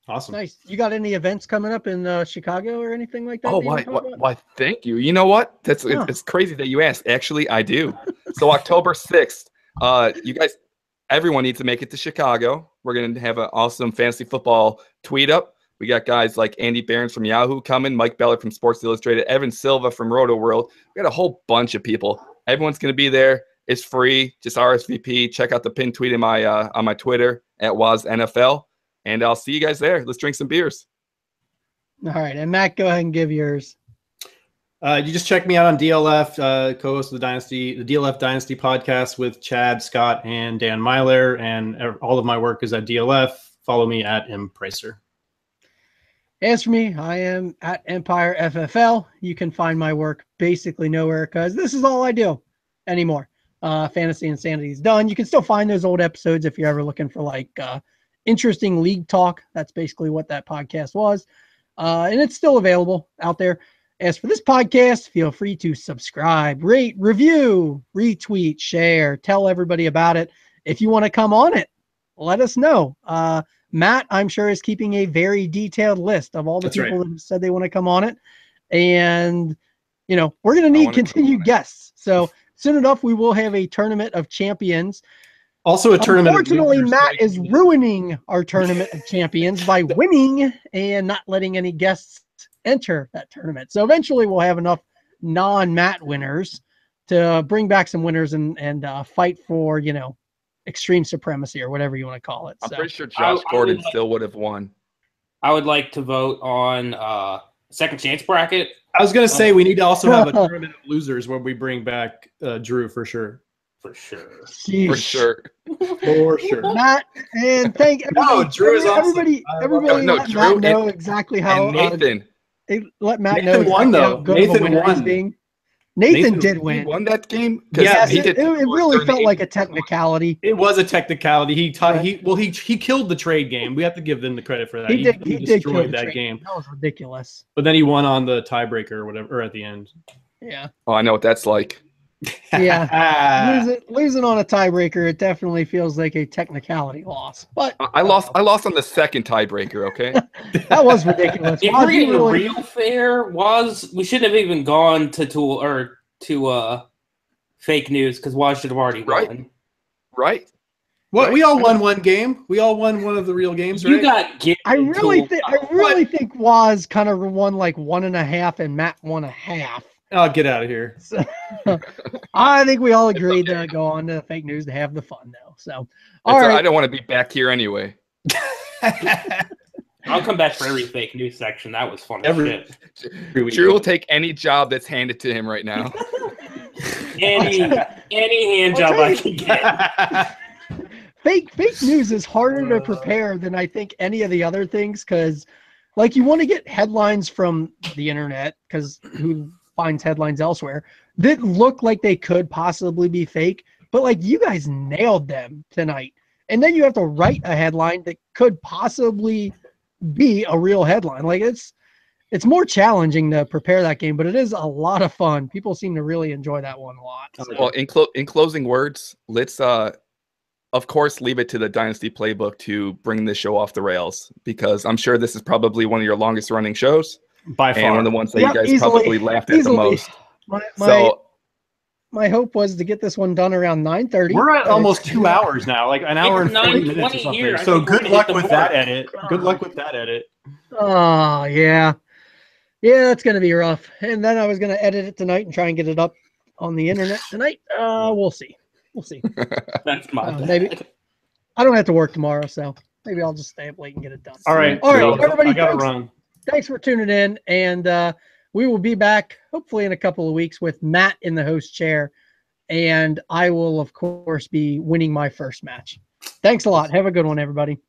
Awesome. Nice. You got any events coming up in Chicago or anything like that? Oh, that you wanna talk about? why? Thank you. You know what? Yeah. It's crazy that you asked. Actually, I do. So October 6th, you guys, everyone needs to make it to Chicago. We're going to have an awesome fantasy football tweet up. We got guys like Andy Behrens from Yahoo coming, Mike Bellard from Sports Illustrated, Evan Silva from Roto World. We got a whole bunch of people. Everyone's going to be there. It's free. Just RSVP. Check out the pin tweet in my on my Twitter at WazNFL. And I'll see you guys there. Let's drink some beers. All right, and Matt, go ahead and give yours. You just check me out on DLF, co-host of the DLF Dynasty podcast with Chad, Scott, and Dan Myler. And all of my work is at DLF. Follow me at mpricer. As for me, I am at Empire FFL. You can find my work basically nowhere because this is all I do anymore. Fantasy Insanity is done. You can still find those old episodes if you're ever looking for like interesting league talk. That's basically what that podcast was. And it's still available out there. As for this podcast, feel free to subscribe, rate, review, retweet, share, tell everybody about it. If you want to come on it, let us know. Matt, I'm sure, is keeping a very detailed list of all the people that have said they want to come on it. And, we're going to need continued guests. So soon enough, we will have a tournament of champions. Also a tournament. Unfortunately, Matt is ruining our tournament of champions by winning and not letting any guests enter that tournament. So eventually we'll have enough non-Matt winners to bring back some winners and fight for, extreme supremacy or whatever you want to call it. I'm pretty sure Josh Gordon still would have won. I would like to vote on second chance bracket. I was going to say we need to also have a tournament of losers when we bring back Drew for sure. For sure. Sheesh. For sure. For sure. Matt, and thank everybody. No, Drew is awesome. Everybody let Matt know exactly how. Nathan. Let Matt Nathan know exactly won, though. how good Nathan of a winner won. he's being. Nathan did win. He won that game? Yes, he it really felt like a technicality. It was a technicality. He killed the trade game. We have to give them the credit for that. He destroyed that game. That was ridiculous. But then he won on the tiebreaker or whatever, or at the end. Yeah. Oh, I know what that's like. Yeah. Losing on a tiebreaker, it definitely feels like a technicality loss. But I lost on the second tiebreaker, okay? That was ridiculous. If we're getting real fair, we shouldn't have even gone to fake news because Waz should have already won. Right. What? We all won one game. We all won one of the real games, right? I really think Waz kind of won like 1.5 and Matt won 1/2. Oh, get out of here. So, I think we all agreed to go on to fake news to have the fun now. So, all right. I don't want to be back here anyway. I'll come back for every fake news section. That was fun. Drew will take any job that's handed to him right now. any hand job I can get. Fake news is harder to prepare than I think any of the other things because, like, you want to get headlines from the internet because who finds headlines elsewhere that look like they could possibly be fake, but like you guys nailed them tonight. And then you have to write a headline that could possibly be a real headline. Like it's more challenging to prepare that game, but it is a lot of fun. People seem to really enjoy that one a lot. So. Well, in closing words, let's of course leave it to the Dynasty Playbook to bring this show off the rails because I'm sure this is probably one of your longest running shows. By far. And one of the ones that you guys probably laughed at the most. My hope was to get this one done around 9:30. We're at almost 2 hours now, like an hour and 40 minutes or something. So good luck with that edit. Good luck with that edit. Oh, yeah. Yeah, that's going to be rough. And then I was going to edit it tonight and try and get it up on the internet tonight. We'll see. That's my maybe. I don't have to work tomorrow, so maybe I'll just stay up late and get it done. All right, everybody. I got to run. Thanks for tuning in, and we will be back hopefully in a couple of weeks with Matt in the host chair, and I will, of course, be winning my first match. Thanks a lot. Have a good one, everybody.